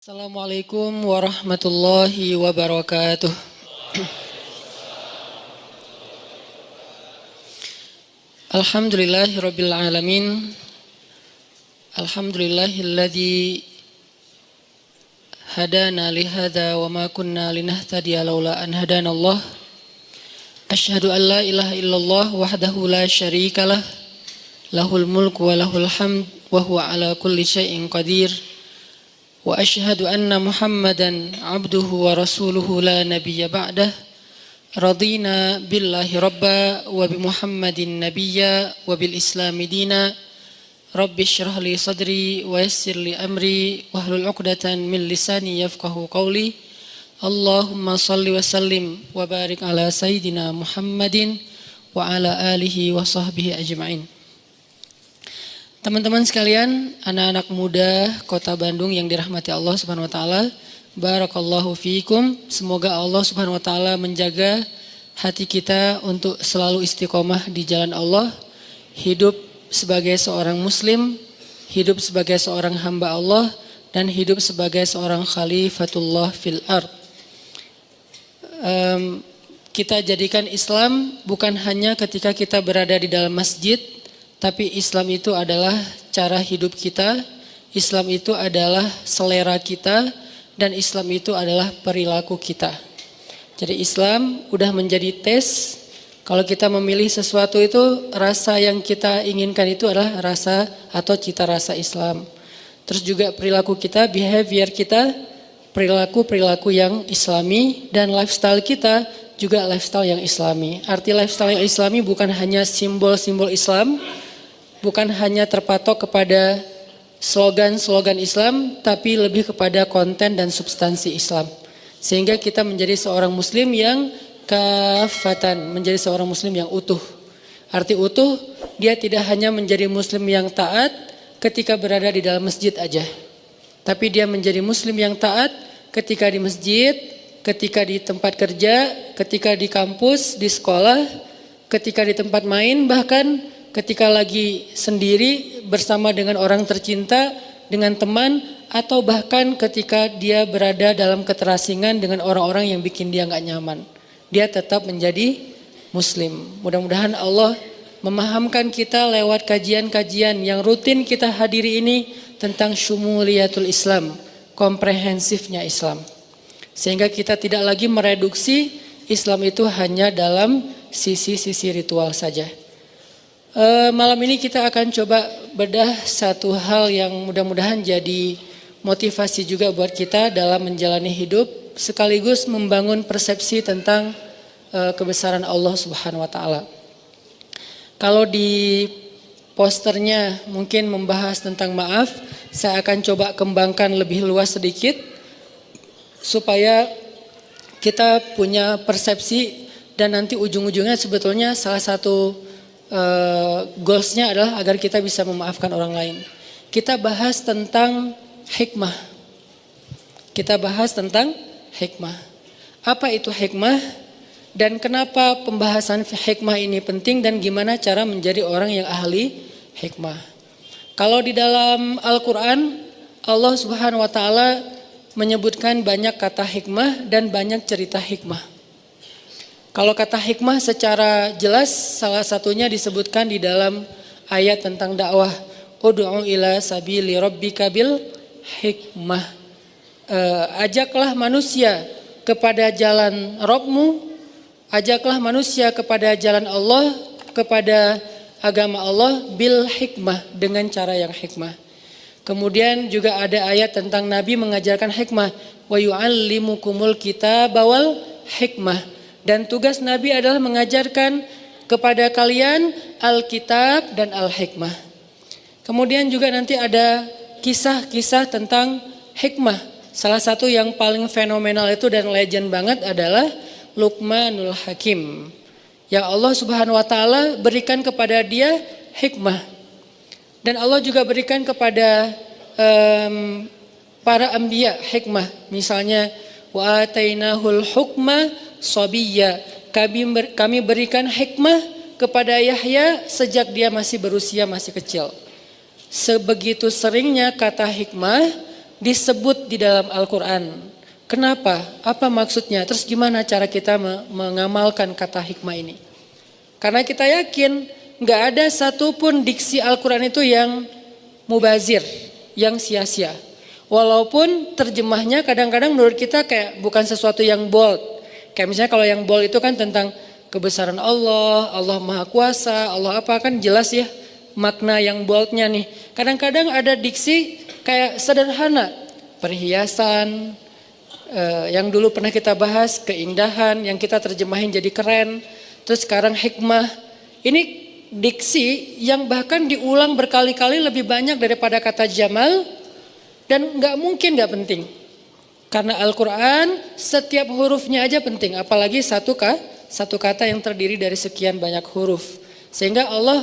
Assalamualaikum warahmatullahi wabarakatuh. Alhamdulillahirabbil alamin. Alhamdulillahilladzi hadana li hadza wa ma kunna linahtadiya laula an hadanallah. Asyhadu an la ilaha illallah wahdahu la syarikalah. Lahul mulku wa lahul hamd wa huwa ala kulli syai'in qadir. Wa asyhadu anna Muhammadan abduhu wa rasuluhu la nabiyya ba'dah. Radina billahi rabba wa bi Muhammadin nabiyya wa bil islami dina. Rabbi syrah li sadri wa yassir li amri wahlul 'uqdatan min lisani yafqahu qawli. Allahumma salli wa sallim wa barik ala sayyidina Muhammadin wa ala alihi wa sahbihi ajma'in. Teman-teman sekalian, anak-anak muda Kota Bandung yang dirahmati Allah Subhanahu wa taala, barakallahu fiikum. Semoga Allah Subhanahu wa taala menjaga hati kita untuk selalu istiqomah di jalan Allah, hidup sebagai seorang muslim, hidup sebagai seorang hamba Allah, dan hidup sebagai seorang khalifatullah fil ard. Kita jadikan Islam bukan hanya ketika kita berada di dalam masjid, tapi Islam itu adalah cara hidup kita, Islam itu adalah selera kita, dan Islam itu adalah perilaku kita. Jadi Islam udah menjadi tes. Kalau kita memilih sesuatu itu, rasa yang kita inginkan itu adalah rasa atau cita rasa Islam. Terus juga perilaku kita, behavior kita, perilaku yang Islami, dan lifestyle kita juga lifestyle yang Islami. Arti lifestyle yang Islami bukan hanya simbol-simbol Islam, bukan hanya terpatok kepada slogan-slogan Islam, tapi lebih kepada konten dan substansi Islam. Sehingga kita menjadi seorang muslim yang kafatan, menjadi seorang muslim yang utuh. Arti utuh, dia tidak hanya menjadi muslim yang taat ketika berada di dalam masjid aja. Tapi dia menjadi muslim yang taat ketika di masjid, ketika di tempat kerja, ketika di kampus, di sekolah, ketika di tempat main, bahkan ketika lagi sendiri bersama dengan orang tercinta, dengan teman, atau bahkan ketika dia berada dalam keterasingan dengan orang-orang yang bikin dia gak nyaman. Dia tetap menjadi muslim. Mudah-mudahan Allah memahamkan kita lewat kajian-kajian yang rutin kita hadiri ini tentang syumuliyatul Islam, komprehensifnya Islam. Sehingga kita tidak lagi mereduksi Islam itu hanya dalam sisi-sisi ritual saja. Malam ini kita akan coba bedah satu hal yang mudah-mudahan jadi motivasi juga buat kita dalam menjalani hidup, sekaligus membangun persepsi tentang kebesaran Allah Subhanahu wa taala. Kalau di posternya mungkin membahas tentang maaf, saya akan coba kembangkan lebih luas sedikit supaya kita punya persepsi, dan nanti ujung-ujungnya sebetulnya salah satu goalsnya adalah agar kita bisa memaafkan orang lain. Kita bahas tentang hikmah. Kita bahas tentang hikmah. Apa itu hikmah dan kenapa pembahasan hikmah ini penting, dan gimana cara menjadi orang yang ahli hikmah. Kalau di dalam Al-Quran, Allah Subhanahu wa taala menyebutkan banyak kata hikmah dan banyak cerita hikmah. Kalau kata hikmah secara jelas salah satunya disebutkan di dalam ayat tentang dakwah. Ud'u ila sabili rabbika bil hikmah. Ajaklah manusia kepada jalan Rabbmu, ajaklah manusia kepada jalan Allah, kepada agama Allah bil hikmah, dengan cara yang hikmah. Kemudian juga ada ayat tentang Nabi mengajarkan hikmah. Wa yu'allimukumul kitaba wal hikmah. Dan tugas Nabi adalah mengajarkan kepada kalian Alkitab dan Al-Hikmah. Kemudian juga nanti ada kisah-kisah tentang hikmah. Salah satu yang paling fenomenal itu dan legend banget adalah Luqmanul Hakim, yang Allah Subhanahu wa taala berikan kepada dia hikmah. Dan Allah juga berikan kepada para anbiya hikmah. Misalnya wa atainahul hukma Sobiyya, kami berikan hikmah kepada Yahya sejak dia masih berusia masih kecil. Sebegitu seringnya kata hikmah disebut di dalam Al-Quran. Kenapa? Apa maksudnya? Terus gimana cara kita mengamalkan kata hikmah ini? Karena kita yakin nggak ada satupun diksi Al-Quran itu yang mubazir, yang sia-sia. Walaupun terjemahnya kadang-kadang menurut kita kayak bukan sesuatu yang bold. Kayak misalnya kalau yang bold itu kan tentang kebesaran Allah, Allah Maha Kuasa, Allah apa, kan jelas ya makna yang boldnya nih. Kadang-kadang ada diksi kayak sederhana, perhiasan, yang dulu pernah kita bahas, keindahan, yang kita terjemahin jadi keren. Terus sekarang hikmah. Ini diksi yang bahkan diulang berkali-kali lebih banyak daripada kata jamal, dan gak mungkin gak penting. Karena Al-Quran setiap hurufnya aja penting, apalagi satu kata yang terdiri dari sekian banyak huruf. Sehingga Allah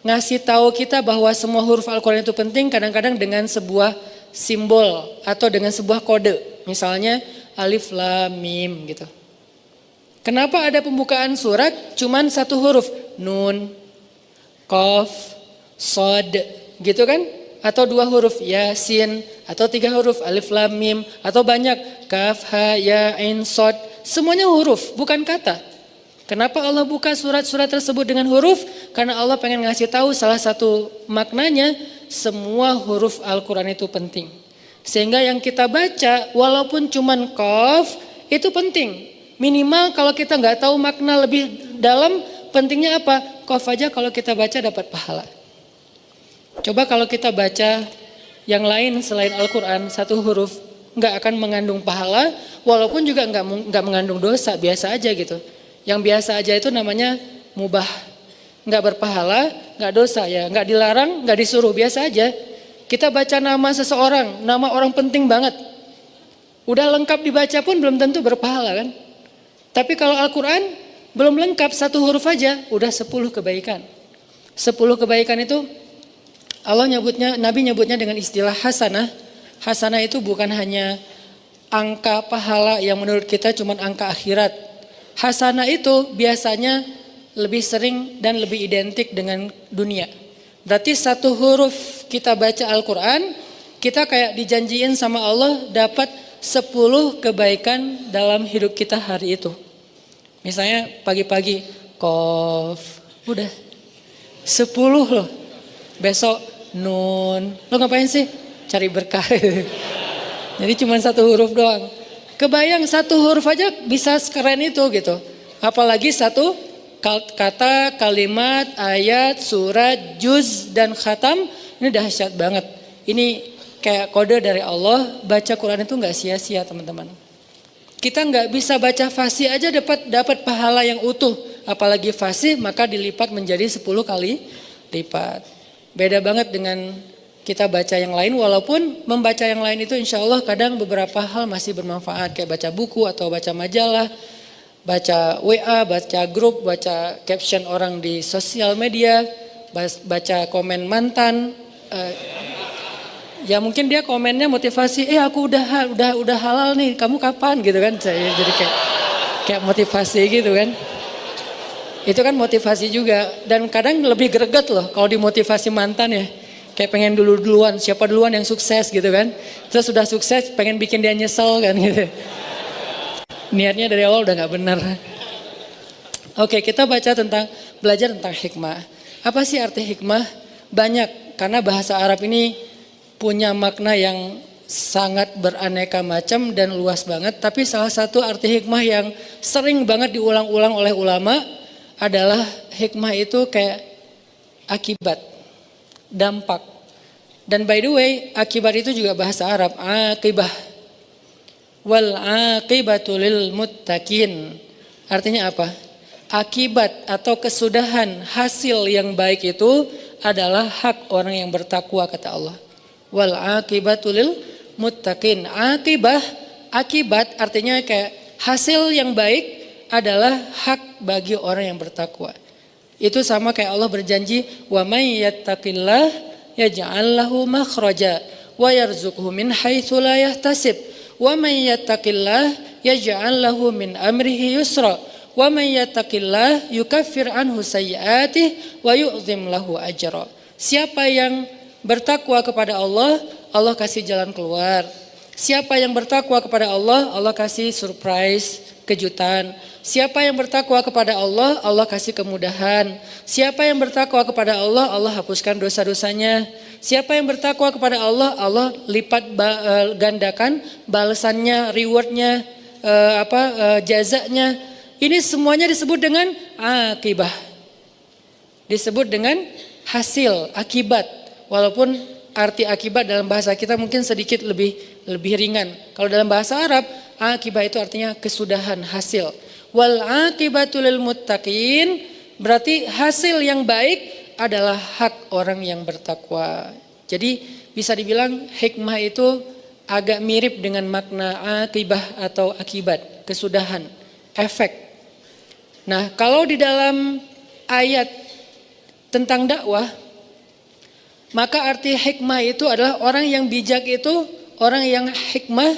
ngasih tahu kita bahwa semua huruf Al-Quran itu penting kadang-kadang dengan sebuah simbol atau dengan sebuah kode. Misalnya alif lam mim gitu. Kenapa ada pembukaan surat cuman satu huruf? Nun, qaf, sod gitu kan? Atau dua huruf yasin, atau tiga huruf alif lam mim, atau banyak kaf, ha, ya, ain, sod. Semuanya huruf, bukan kata. Kenapa Allah buka surat-surat tersebut dengan huruf? Karena Allah pengen ngasih tahu salah satu maknanya, semua huruf Al-Quran itu penting. Sehingga yang kita baca walaupun cuman qaf itu penting. Minimal kalau kita nggak tahu makna lebih dalam, pentingnya apa? Qaf aja kalau kita baca dapat pahala. Coba kalau kita baca yang lain selain Al-Quran, satu huruf nggak akan mengandung pahala, walaupun juga nggak mengandung dosa, biasa aja gitu. Yang biasa aja itu namanya mubah, nggak berpahala, nggak dosa ya, nggak dilarang, nggak disuruh, biasa aja. Kita baca nama seseorang, nama orang penting banget, udah lengkap dibaca pun belum tentu berpahala kan. Tapi kalau Al-Quran belum lengkap, satu huruf aja udah 10 kebaikan. 10 kebaikan itu Allah nyebutnya, Nabi nyebutnya dengan istilah hasanah. Hasanah itu bukan hanya angka pahala yang menurut kita cuma angka akhirat. Hasanah itu biasanya lebih sering dan lebih identik dengan dunia. Berarti satu huruf kita baca Al-Quran, kita kayak dijanjiin sama Allah dapat 10 kebaikan dalam hidup kita hari itu. Misalnya pagi-pagi, qaf, udah 10 loh. Besok nun, lo ngapain sih? Cari berkah. Jadi cuma satu huruf doang. Kebayang satu huruf aja bisa sekeren itu gitu. Apalagi satu kata, kalimat, ayat, surat, juz, dan khatam. Ini dahsyat banget. Ini kayak kode dari Allah. Baca Quran itu gak sia-sia teman-teman. Kita gak bisa baca fasih aja dapat pahala yang utuh. Apalagi fasih maka dilipat menjadi 10 kali lipat. Beda banget dengan kita baca yang lain, walaupun membaca yang lain itu insya Allah kadang beberapa hal masih bermanfaat. Kayak baca buku atau baca majalah, baca WA, baca grup, baca caption orang di sosial media, baca komen mantan. Ya mungkin dia komennya motivasi, aku udah halal nih, kamu kapan gitu kan. Jadi kayak motivasi gitu kan. Itu kan motivasi juga, dan kadang lebih greget loh kalau dimotivasi mantan ya. Kayak pengen duluan, siapa duluan yang sukses gitu kan. Terus sudah sukses pengen bikin dia nyesel kan gitu. Niatnya dari awal udah gak benar. Oke, kita belajar tentang hikmah. Apa sih arti hikmah? Banyak, karena bahasa Arab ini punya makna yang sangat beraneka macam dan luas banget. Tapi salah satu arti hikmah yang sering banget diulang-ulang oleh ulama adalah hikmah itu kayak akibat, dampak. Dan by the way, akibat itu juga bahasa Arab, akibah. Wal aqibatu lil muttaqin. Artinya apa? Akibat atau kesudahan, hasil yang baik itu adalah hak orang yang bertakwa, kata Allah. Wal aqibatu lil muttaqin. Akibat artinya kayak hasil yang baik adalah hak bagi orang yang bertakwa. Itu sama kayak Allah berjanji, wa may yattaqillah yaj'al lahu makhraja wa yarzuqhu min haitsu la yahtasib. Wa may yattaqillah yaj'al lahu min amrihi yusra. Wa may yattaqillah yukaffir anhu sayyi'atihi wa yu'zim lahu ajra. Siapa yang bertakwa kepada Allah, Allah kasih jalan keluar. Siapa yang bertakwa kepada Allah, Allah kasih surprise, kejutan. Siapa yang bertakwa kepada Allah, Allah kasih kemudahan. Siapa yang bertakwa kepada Allah, Allah hapuskan dosa-dosanya. Siapa yang bertakwa kepada Allah, Allah lipat gandakan balasannya, rewardnya, jazanya. Ini semuanya disebut dengan akibah. Disebut dengan hasil, akibat. Walaupun arti akibat dalam bahasa kita mungkin sedikit lebih ringan. Kalau dalam bahasa Arab, akibah itu artinya kesudahan, hasil. Wal akibatul lil muttaqin, berarti hasil yang baik adalah hak orang yang bertakwa. Jadi bisa dibilang hikmah itu agak mirip dengan makna akibah atau akibat, kesudahan, efek. Nah, kalau di dalam ayat tentang dakwah, maka arti hikmah itu adalah orang yang bijak itu, orang yang hikmah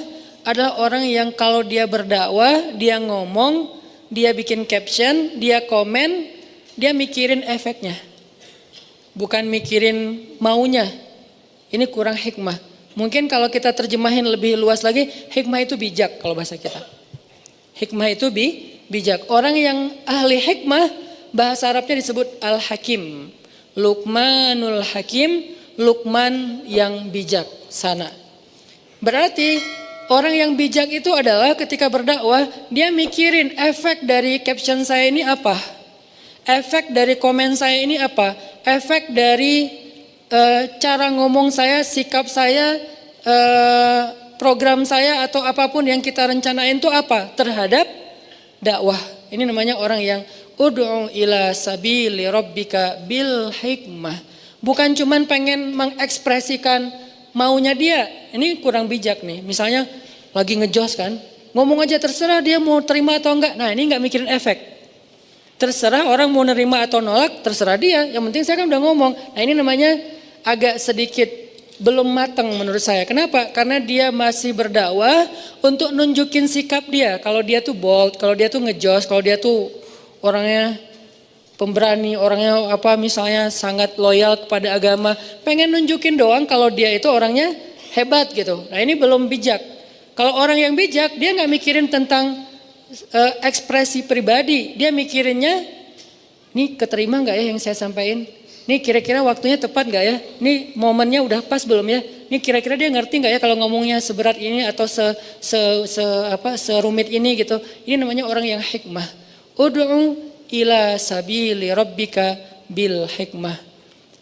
adalah orang yang kalau dia berdakwah, dia ngomong, dia bikin caption, dia komen, dia mikirin efeknya. Bukan mikirin maunya. Ini kurang hikmah. Mungkin kalau kita terjemahin lebih luas lagi, hikmah itu bijak kalau bahasa kita. Hikmah itu bijak. Orang yang ahli hikmah, bahasa Arabnya disebut al-hakim. Luqmanul hakim, Luqman yang bijak sana. Berarti orang yang bijak itu adalah ketika berdakwah, dia mikirin efek dari caption saya ini apa? Efek dari komen saya ini apa? Efek dari cara ngomong saya, sikap saya, program saya atau apapun yang kita rencanain itu apa? Terhadap dakwah. Ini namanya orang yang ud'u ila sabili rabbika bil hikmah. Bukan cuman pengen mengekspresikan maunya dia. Ini kurang bijak nih. Misalnya lagi ngejos kan, ngomong aja terserah dia mau terima atau enggak. Nah, ini enggak mikirin efek. Terserah orang mau nerima atau nolak, terserah dia. Yang penting saya kan udah ngomong. Nah, ini namanya agak sedikit belum matang menurut saya. Kenapa? Karena dia masih berdakwah untuk nunjukin sikap dia. Kalau dia tuh bold, kalau dia tuh ngejos, kalau dia tuh orangnya pemberani, orangnya misalnya sangat loyal kepada agama, pengen nunjukin doang kalau dia itu orangnya hebat gitu. Nah, ini belum bijak. Kalau orang yang bijak, dia nggak mikirin tentang ekspresi pribadi, dia mikirinnya, ini keterima nggak ya yang saya sampaikan? Ini kira-kira waktunya tepat nggak ya? Ini momennya udah pas belum ya? Ini kira-kira dia ngerti nggak ya kalau ngomongnya seberat ini atau serumit ini gitu? Ini namanya orang yang hikmah. Ud'u ila sabili rabbika bil hikmah.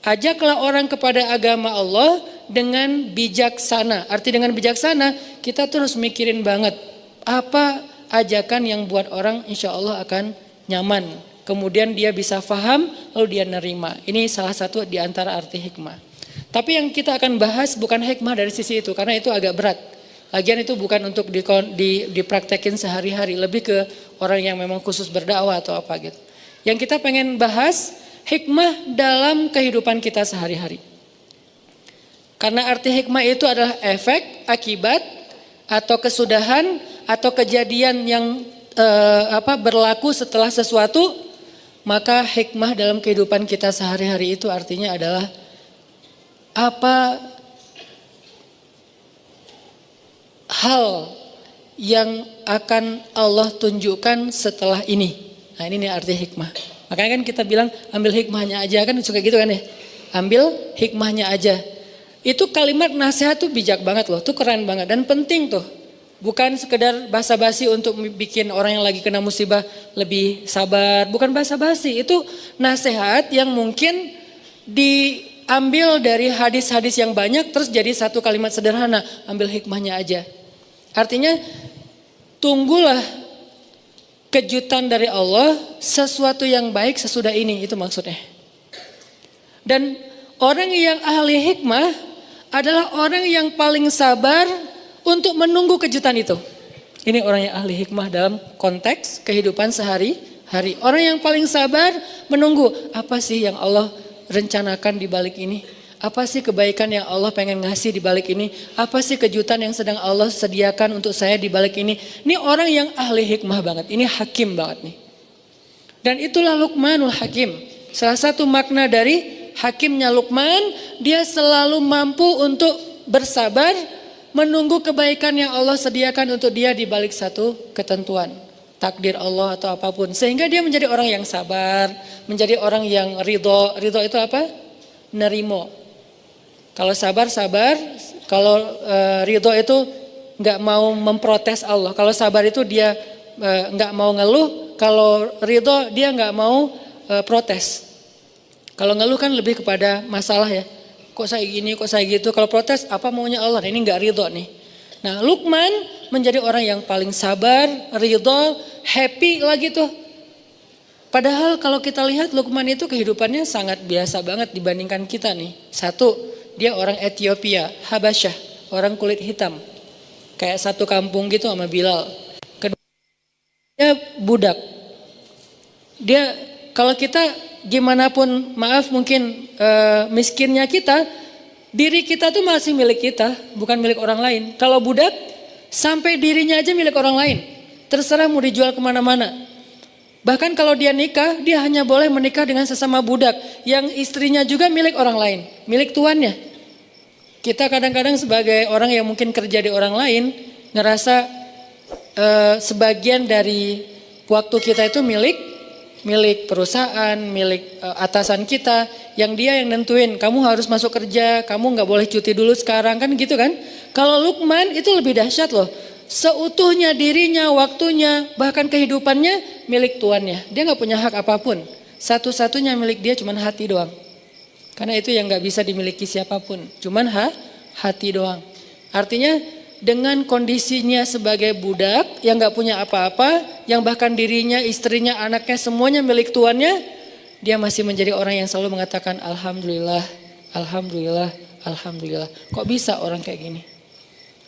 Ajaklah orang kepada agama Allah dengan bijaksana. Arti dengan bijaksana, kita terus mikirin banget apa ajakan yang buat orang insya Allah akan nyaman. Kemudian dia bisa faham, lalu dia nerima. Ini salah satu di antara arti hikmah. Tapi yang kita akan bahas bukan hikmah dari sisi itu, karena itu agak berat. Lagian itu bukan untuk dipraktekin sehari-hari, lebih ke orang yang memang khusus berdakwah atau apa gitu. Yang kita pengen bahas hikmah dalam kehidupan kita sehari-hari. Karena arti hikmah itu adalah efek, akibat, atau kesudahan, atau kejadian yang berlaku setelah sesuatu. Maka hikmah dalam kehidupan kita sehari-hari itu artinya adalah apa hal yang akan Allah tunjukkan setelah ini. Nah, ini nih arti hikmah. Makanya kan kita bilang ambil hikmahnya aja, kan suka gitu kan ya. Ambil hikmahnya aja. Itu kalimat nasihat tuh bijak banget loh, tuh keren banget dan penting tuh. Bukan sekedar basa-basi untuk bikin orang yang lagi kena musibah lebih sabar. Bukan basa-basi, itu nasihat yang mungkin diambil dari hadis-hadis yang banyak terus jadi satu kalimat sederhana. Ambil hikmahnya aja. Artinya tunggulah kejutan dari Allah, sesuatu yang baik sesudah ini, itu maksudnya. Dan orang yang ahli hikmah adalah orang yang paling sabar untuk menunggu kejutan itu. Ini orang yang ahli hikmah dalam konteks kehidupan sehari-hari. Orang yang paling sabar menunggu, apa sih yang Allah rencanakan di balik ini? Apa sih kebaikan yang Allah pengen ngasih di balik ini? Apa sih kejutan yang sedang Allah sediakan untuk saya di balik ini? Ini orang yang ahli hikmah banget, ini hakim banget nih. Dan itulah Luqmanul Hakim. Salah satu makna dari hakimnya Luqman, dia selalu mampu untuk bersabar menunggu kebaikan yang Allah sediakan untuk dia di balik satu ketentuan, takdir Allah atau apapun. Sehingga dia menjadi orang yang sabar, menjadi orang yang ridho. Ridho itu apa? Nerimo. Kalau sabar, kalau ridho itu nggak mau memprotes Allah. Kalau sabar itu dia nggak mau ngeluh, kalau ridho dia nggak mau protes. Kalau ngeluh kan lebih kepada masalah ya. Kok saya gini, kok saya gitu. Kalau protes, apa maunya Allah? Ini nggak ridho nih. Nah, Luqman menjadi orang yang paling sabar, ridho, happy lagi tuh. Padahal kalau kita lihat Luqman itu kehidupannya sangat biasa banget dibandingkan kita nih. Satu, dia orang Ethiopia, Habasyah, orang kulit hitam. Kayak satu kampung gitu sama Bilal. Kedua, dia budak. Dia, kalau kita gimana pun, maaf mungkin miskinnya kita, diri kita tuh masih milik kita, bukan milik orang lain. Kalau budak, sampai dirinya aja milik orang lain. Terserah mau dijual kemana-mana. Bahkan kalau dia nikah, dia hanya boleh menikah dengan sesama budak. Yang istrinya juga milik orang lain, milik tuannya. Kita kadang-kadang sebagai orang yang mungkin kerja di orang lain, ngerasa sebagian dari waktu kita itu milik perusahaan, milik atasan kita, yang dia yang nentuin, kamu harus masuk kerja, kamu nggak boleh cuti dulu sekarang, kan gitu kan. Kalau Luqman itu lebih dahsyat loh, seutuhnya dirinya, waktunya, bahkan kehidupannya milik tuannya. Dia nggak punya hak apapun, satu-satunya milik dia cuma hati doang. Karena itu yang nggak bisa dimiliki siapapun, cuman hati doang. Artinya dengan kondisinya sebagai budak yang gak punya apa-apa, yang bahkan dirinya, istrinya, anaknya semuanya milik tuannya, dia masih menjadi orang yang selalu mengatakan Alhamdulillah, Alhamdulillah, Alhamdulillah. Kok bisa orang kayak gini?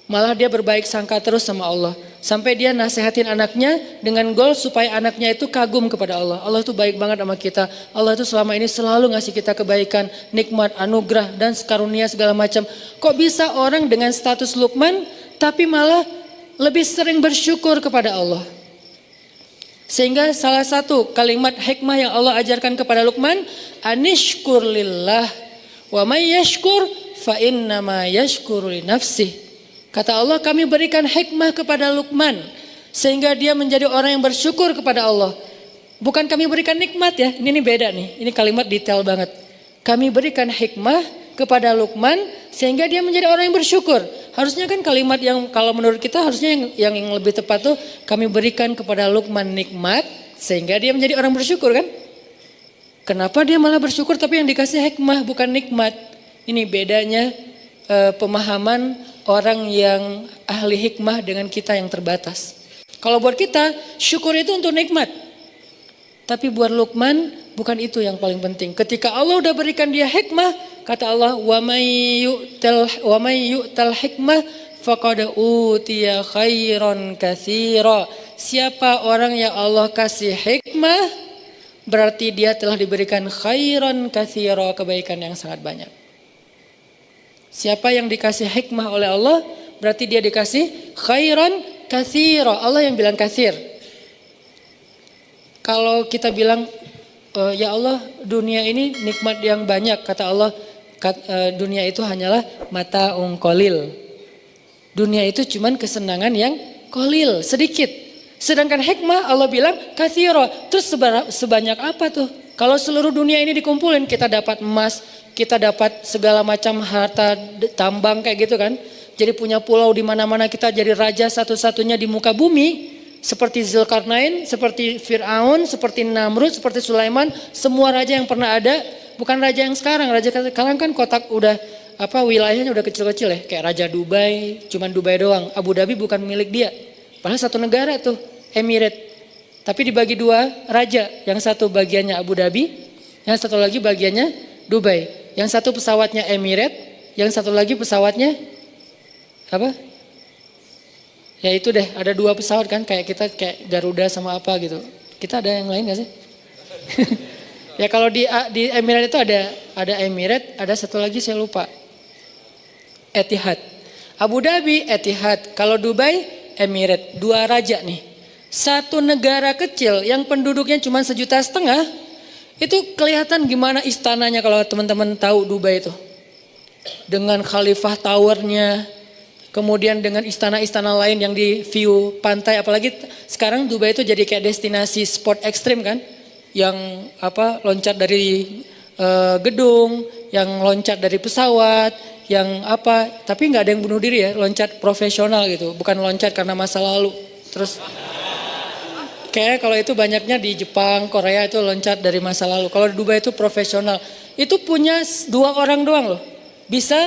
Malah dia berbaik sangka terus sama Allah. Sampai dia nasihatin anaknya dengan goal supaya anaknya itu kagum kepada Allah. Allah itu baik banget sama kita. Allah itu selama ini selalu ngasih kita kebaikan, nikmat, anugerah, dan karunia segala macam. Kok bisa orang dengan status Luqman tapi malah lebih sering bersyukur kepada Allah? Sehingga salah satu kalimat hikmah yang Allah ajarkan kepada Luqman, anishkur lillah wa may yashkur fa innama yashkuru li nafsih. Kata Allah, kami berikan hikmah kepada Luqman sehingga dia menjadi orang yang bersyukur kepada Allah. Bukan kami berikan nikmat ya, ini beda nih, ini kalimat detail banget. Kami berikan hikmah kepada Luqman sehingga dia menjadi orang yang bersyukur. Harusnya kan kalimat yang kalau menurut kita harusnya yang lebih tepat tuh, kami berikan kepada Luqman nikmat sehingga dia menjadi orang bersyukur kan. Kenapa dia malah bersyukur tapi yang dikasih hikmah bukan nikmat? Ini bedanya pemahaman orang yang ahli hikmah dengan kita yang terbatas. Kalau buat kita, syukur itu untuk nikmat. Tapi buat Luqman, bukan itu yang paling penting. Ketika Allah udah berikan dia hikmah, kata Allah, wa may yu'tal hikmah faqad utiya khairan katsira. Siapa orang yang Allah kasih hikmah, berarti dia telah diberikan khairan katsira, kebaikan yang sangat banyak. Siapa yang dikasih hikmah oleh Allah, berarti dia dikasih khairan katsira. Allah yang bilang katsir. Kalau kita bilang, ya Allah dunia ini nikmat yang banyak, kata Allah, dunia itu hanyalah mata'un qalil. Dunia itu cuman kesenangan yang qalil, sedikit. Sedangkan hikmah Allah bilang katsira. Terus sebanyak apa tuh? Kalau seluruh dunia ini dikumpulin, kita dapat emas, kita dapat segala macam harta tambang kayak gitu kan. Jadi punya pulau di mana-mana, kita jadi raja satu-satunya di muka bumi. Seperti Zulkarnain, seperti Fir'aun, seperti Namrud, seperti Sulaiman. Semua raja yang pernah ada, bukan raja yang sekarang. Raja sekarang kan kotak udah wilayahnya udah kecil-kecil ya. Kayak Raja Dubai, cuman Dubai doang. Abu Dhabi bukan milik dia. Padahal satu negara tuh, Emirat. Tapi dibagi dua raja, yang satu bagiannya Abu Dhabi, yang satu lagi bagiannya Dubai. Yang satu pesawatnya Emirat, yang satu lagi pesawatnya apa? Ya itu deh, ada dua pesawat kan, kayak kita kayak Garuda sama apa gitu. Kita ada yang lain gak sih? Ya kalau di Emirat itu ada Emirat, ada satu lagi saya lupa. Etihad. Abu Dhabi Etihad, kalau Dubai Emirat, dua raja nih. Satu negara kecil yang penduduknya cuma 1,5 juta, itu kelihatan gimana istananya kalau teman-teman tahu Dubai itu. dengan Khalifah Towernya, kemudian dengan istana-istana lain yang di view pantai, apalagi sekarang Dubai itu jadi kayak destinasi sport ekstrim kan, yang loncat dari gedung, yang loncat dari pesawat, yang tapi nggak ada yang bunuh diri ya, loncat profesional gitu, bukan loncat karena masa lalu. Terus kayak kalau itu banyaknya di Jepang, Korea itu loncat dari masa lalu. Kalau di Dubai itu profesional. Itu punya 2 orang doang loh. Bisa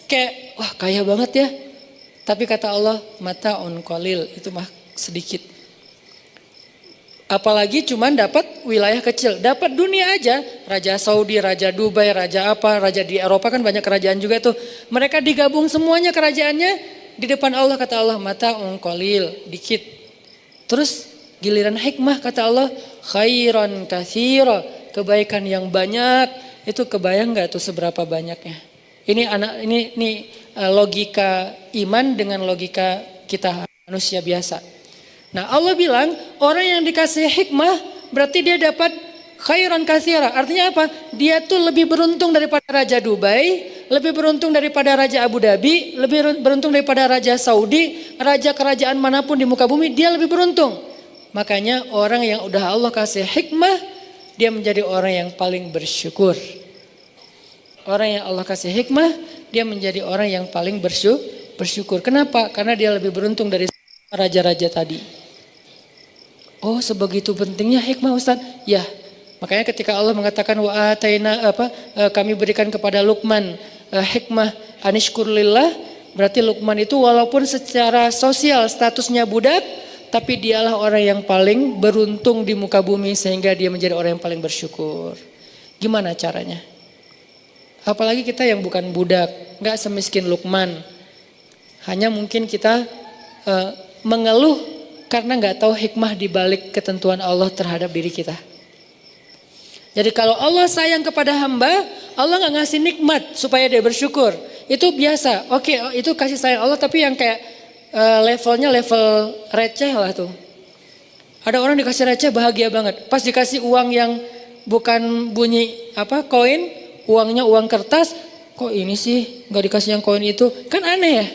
kayak wah kaya banget ya. Tapi kata Allah mata on qalil, itu mah sedikit. Apalagi cuman dapat wilayah kecil, dapat dunia aja. Raja Saudi, Raja Dubai, Raja Raja di Eropa kan banyak kerajaan juga tuh. Mereka digabung semuanya kerajaannya di depan Allah, kata Allah mata on qalil, dikit. Terus giliran hikmah kata Allah khairan katsira, kebaikan yang banyak. Itu kebayang nggak tuh seberapa banyaknya? Ini logika iman dengan logika kita manusia biasa. Nah Allah bilang orang yang dikasih hikmah berarti dia dapat khairan katsira. Artinya apa? Dia tuh lebih beruntung daripada Raja Dubai, lebih beruntung daripada Raja Abu Dhabi, lebih beruntung daripada Raja Saudi, raja kerajaan manapun di muka bumi, dia lebih beruntung. Makanya orang yang udah Allah kasih hikmah, dia menjadi orang yang paling bersyukur. Orang yang Allah kasih hikmah, dia menjadi orang yang paling bersyukur. Kenapa? Karena dia lebih beruntung dari raja-raja tadi. Oh, sebegitu pentingnya hikmah Ustaz. Ya, makanya ketika Allah mengatakan wa ataina kami berikan kepada Luqman hikmah anishkur lillah, berarti Luqman itu walaupun secara sosial statusnya budak, tapi dialah orang yang paling beruntung di muka bumi sehingga dia menjadi orang yang paling bersyukur. Gimana caranya? Apalagi kita yang bukan budak, nggak semiskin Luqman. Hanya mungkin kita mengeluh karena nggak tahu hikmah di balik ketentuan Allah terhadap diri kita. Jadi kalau Allah sayang kepada hamba, Allah nggak ngasih nikmat supaya dia bersyukur. Itu biasa. Oke, itu kasih sayang Allah, tapi yang kayak levelnya level receh lah tuh. Ada orang dikasih receh bahagia banget. Pas dikasih uang yang bukan bunyi koin, uangnya uang kertas, kok ini sih nggak dikasih yang koin itu? Kan aneh ya.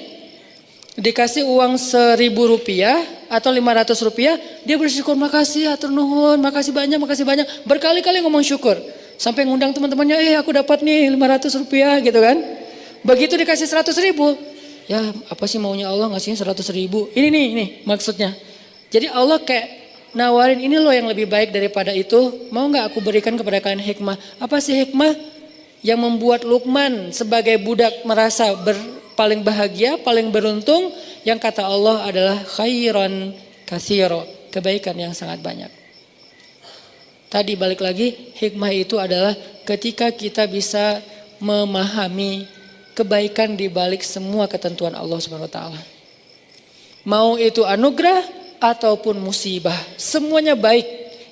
Dikasih uang 1.000 rupiah atau 500 rupiah, dia bersyukur, makasih hatur nuhun, makasih banyak, berkali-kali ngomong syukur. Sampai ngundang teman-temannya, aku dapat nih 500 rupiah gitu kan. Begitu dikasih 100.000, ya apa sih maunya Allah ngasihnya 100.000. Ini nih maksudnya. Jadi Allah kayak nawarin, ini loh yang lebih baik daripada itu, mau gak aku berikan kepada kalian hikmah. Apa sih hikmah? Yang membuat Luqman sebagai budak merasa paling bahagia, paling beruntung, yang kata Allah adalah khairan katsira, kebaikan yang sangat banyak. Tadi balik lagi, hikmah itu adalah ketika kita bisa memahami kebaikan di balik semua ketentuan Allah Subhanahu wa taala. Mau itu anugerah ataupun musibah, semuanya baik.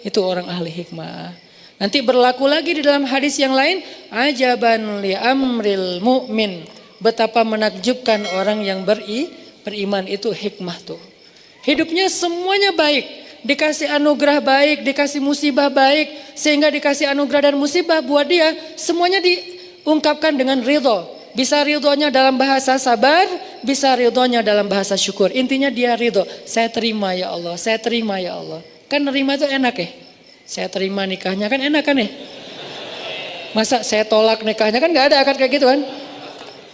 Itu orang ahli hikmah. Nanti berlaku lagi di dalam hadis yang lain, ajaban li amril mu'min. Betapa menakjubkan orang yang beriman, itu hikmah tuh. Hidupnya semuanya baik, dikasih anugerah baik, dikasih musibah baik, sehingga dikasih anugerah dan musibah buat dia semuanya diungkapkan dengan ridho. Bisa ridhonya dalam bahasa sabar, bisa ridhonya dalam bahasa syukur. Intinya dia ridho. Saya terima ya Allah, saya terima ya Allah. Kan nerima itu enak ya. Saya terima nikahnya kan enak kan ya. Masa saya tolak nikahnya, kan gak ada akad kayak gitu kan.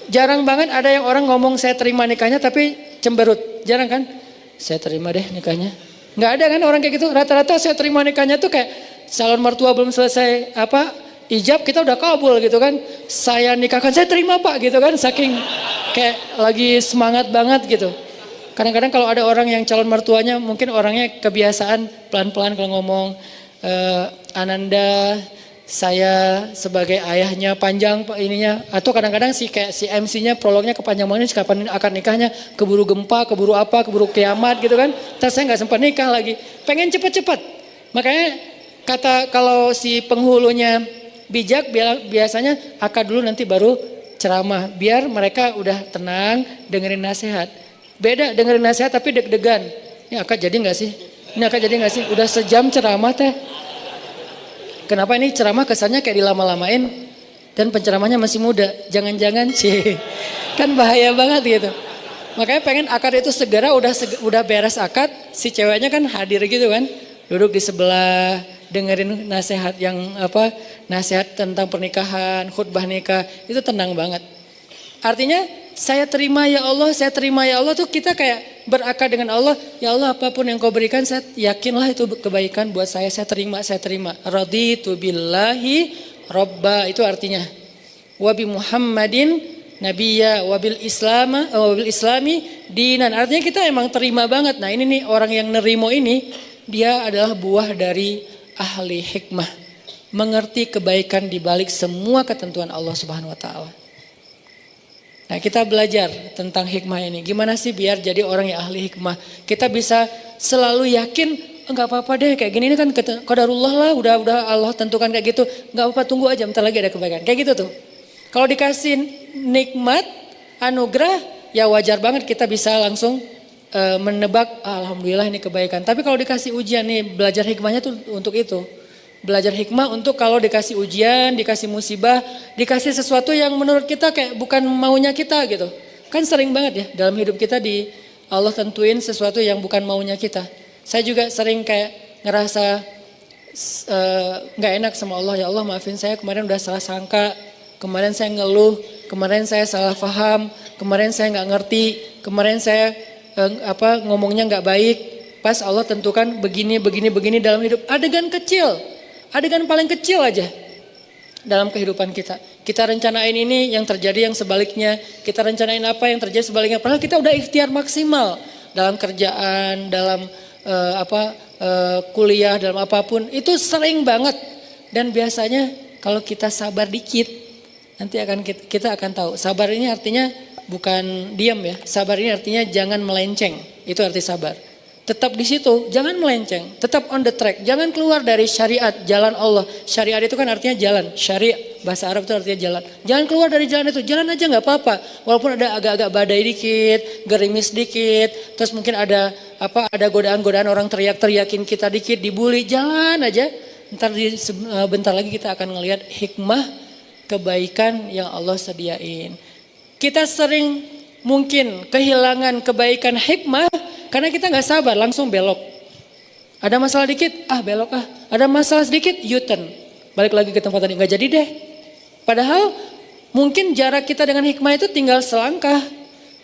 Jarang banget ada yang orang ngomong saya terima nikahnya tapi cemberut. Jarang kan? Saya terima deh nikahnya. Gak ada kan orang kayak gitu. Rata-rata saya terima nikahnya tuh kayak calon mertua belum selesai ijab, kita udah kabul gitu kan. Saya nikahkan, saya terima Pak gitu kan. Saking kayak lagi semangat banget gitu. Kadang-kadang kalau ada orang yang calon mertuanya mungkin orangnya kebiasaan pelan-pelan kalau ngomong, Ananda, saya sebagai ayahnya panjang ininya, atau kadang-kadang si MC-nya prolognya kepanjang banget, kapan akan nikahnya, keburu gempa, keburu apa, keburu kiamat gitu kan. Terus saya nggak sempat nikah lagi, pengen cepet-cepet. Makanya kalau si penghulunya bijak, biasanya akad dulu nanti baru ceramah, biar mereka udah tenang dengerin nasihat. Beda dengerin nasihat tapi deg-degan. Ini akad jadi nggak sih? Ini akad jadi nggak sih? Udah sejam ceramah teh. Kenapa ini ceramah kesannya kayak dilama-lamain? dan penceramahnya masih muda. Jangan-jangan kan bahaya banget gitu. Makanya pengen akad itu segera udah beres akad, si ceweknya kan hadir gitu kan. Duduk di sebelah, dengerin nasihat nasihat tentang pernikahan, khutbah nikah, itu tenang banget. Artinya saya terima ya Allah tuh kita kayak berakad dengan Allah. Ya Allah, apapun yang kau berikan saya yakinlah itu kebaikan buat saya terima. Raditu billahi robba, itu artinya wabi Muhammadin nabiyya wabil islami dinan. Artinya kita emang terima banget. Nah ini nih orang yang nerimo ini, dia adalah buah dari ahli hikmah, mengerti kebaikan di balik semua ketentuan Allah Subhanahu wa taala. Nah, kita belajar tentang hikmah ini. Gimana sih biar jadi orang yang ahli hikmah? Kita bisa selalu yakin, enggak apa-apa deh kayak gini, ini kan qadarullah lah, udah Allah tentukan kayak gitu. Enggak apa-apa, tunggu aja bentar lagi ada kebaikan. Kayak gitu tuh. Kalau dikasih nikmat, anugerah, ya wajar banget kita bisa langsung menebak, alhamdulillah ini kebaikan. Tapi kalau dikasih ujian nih, belajar hikmahnya tuh untuk itu. Belajar hikmah untuk kalau dikasih ujian, dikasih musibah, dikasih sesuatu yang menurut kita kayak bukan maunya kita gitu. Kan sering banget ya dalam hidup kita Allah tentuin sesuatu yang bukan maunya kita. Saya juga sering kayak ngerasa gak enak sama Allah. Ya Allah, maafin saya, kemarin udah salah sangka, kemarin saya ngeluh, kemarin saya salah paham, kemarin saya gak ngerti, kemarin saya ngomongnya gak baik. Pas Allah tentukan begini dalam hidup. Adegan paling kecil aja dalam kehidupan kita. Kita rencanain ini, yang terjadi yang sebaliknya. Kita rencanain apa, yang terjadi sebaliknya. Padahal kita udah ikhtiar maksimal dalam kerjaan, dalam kuliah, dalam apapun. Itu sering banget. Dan biasanya kalau kita sabar dikit, nanti kita akan tahu. Sabar ini artinya bukan diam ya. Sabar ini artinya jangan melenceng. Itu arti sabar. Tetap di situ, jangan melenceng, tetap on the track, jangan keluar dari syariat, jalan Allah. Syariat itu kan artinya jalan, syariat bahasa Arab itu artinya jalan. Jangan keluar dari jalan itu, jalan aja nggak apa-apa. Walaupun ada agak-agak badai dikit, gerimis dikit, terus mungkin ada godaan-godaan orang teriak-teriakin kita dikit, dibully, jalan aja. Bentar lagi kita akan ngelihat hikmah kebaikan yang Allah sediain. Kita sering mungkin kehilangan kebaikan hikmah karena kita nggak sabar, langsung belok. Ada masalah dikit, belok . Ada masalah sedikit, U-turn. Balik lagi ke tempat tadi, nggak jadi deh. Padahal mungkin jarak kita dengan hikmah itu tinggal selangkah.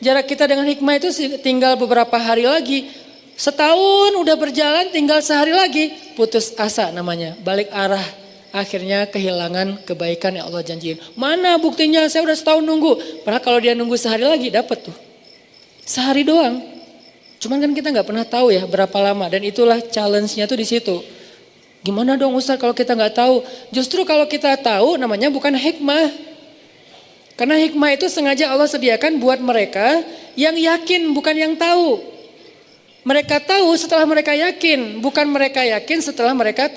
Jarak kita dengan hikmah itu tinggal beberapa hari lagi. Setahun udah berjalan, tinggal sehari lagi. Putus asa namanya, balik arah. Akhirnya kehilangan kebaikan yang Allah janjiin. Mana buktinya, saya udah setahun nunggu. Padahal kalau dia nunggu sehari lagi, dapat tuh. Sehari doang. Cuman kan kita nggak pernah tahu ya berapa lama, dan itulah challenge-nya tuh di situ. Gimana dong Ustaz kalau kita nggak tahu? Justru kalau kita tahu namanya bukan hikmah. Karena hikmah itu sengaja Allah sediakan buat mereka yang yakin, bukan yang tahu. Mereka tahu setelah mereka yakin, bukan mereka yakin setelah mereka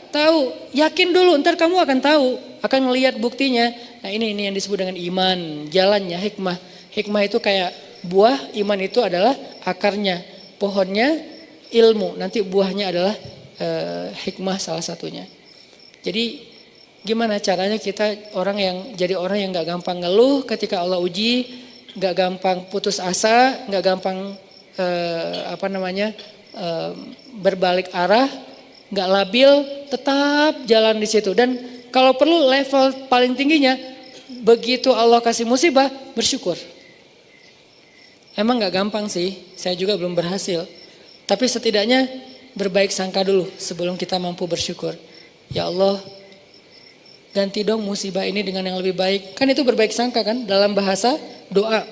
tahu. Yakin dulu, ntar kamu akan tahu, akan melihat buktinya. Nah ini yang disebut dengan iman, jalannya hikmah. Hikmah itu kayak buah, iman itu adalah akarnya, pohonnya ilmu, nanti buahnya adalah hikmah salah satunya. Jadi gimana caranya kita jadi orang yang gak gampang ngeluh ketika Allah uji, gak gampang putus asa, gak gampang berbalik arah, gak labil, tetap jalan di situ. Dan kalau perlu level paling tingginya, begitu Allah kasih musibah, bersyukur. Emang gak gampang sih, saya juga belum berhasil. Tapi setidaknya berbaik sangka dulu sebelum kita mampu bersyukur. Ya Allah, ganti dong musibah ini dengan yang lebih baik. Kan itu berbaik sangka kan dalam bahasa doa.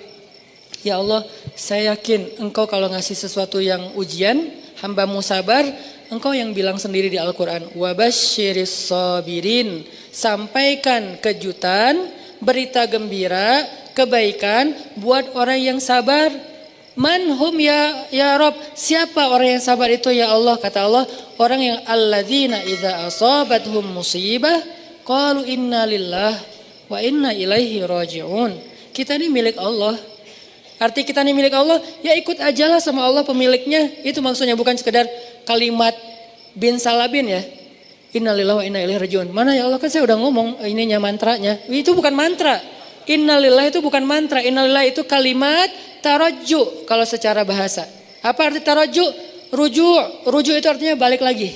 Ya Allah, saya yakin Engkau kalau ngasih sesuatu yang ujian, hamba-Mu sabar. Engkau yang bilang sendiri di Al-Quran, wabasyiris sabirin, sampaikan kejutan, berita gembira, kebaikan buat orang yang sabar. Manhum ya Rob, siapa orang yang sabar itu ya Allah? Kata Allah, orang yang alladzina idza asabathum musibah qalu inna lillah wa inna ilaihi raji'un. Kita ini milik Allah. Arti kita ini milik Allah, ya ikut ajalah sama Allah pemiliknya. Itu maksudnya, bukan sekedar kalimat bin salabin ya. Innalillahi wa inna ilaihi rajiun. Mana ya Allah, kan saya udah ngomong ininya mantranya. Itu bukan mantra. Innalillahi itu bukan mantra. Innalillahi itu kalimat tarajju kalau secara bahasa. Apa arti tarajju? Rujuk. Rujuk itu artinya balik lagi.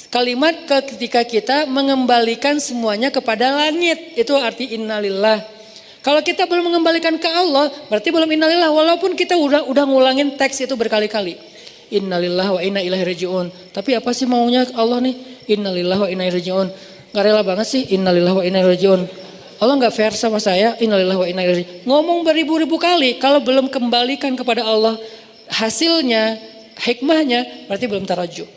Kalimat ketika kita mengembalikan semuanya kepada langit. Itu arti innalillah. Kalau kita belum mengembalikan ke Allah, berarti belum innalillah. Walaupun kita udah ngulangin teks itu berkali-kali. Innalillahi wa inna ilaihi rajiun. Tapi apa sih maunya Allah nih? Innalillahi wa inna ilaihi rajiun. Gak rela banget sih innalillahi wa inna ilaihi rajiun. Allah gak fair sama saya. Innalillahi wa inna ilaihi rajiun. Ngomong beribu-ribu kali, kalau belum kembalikan kepada Allah hasilnya, hikmahnya, berarti belum tarajju.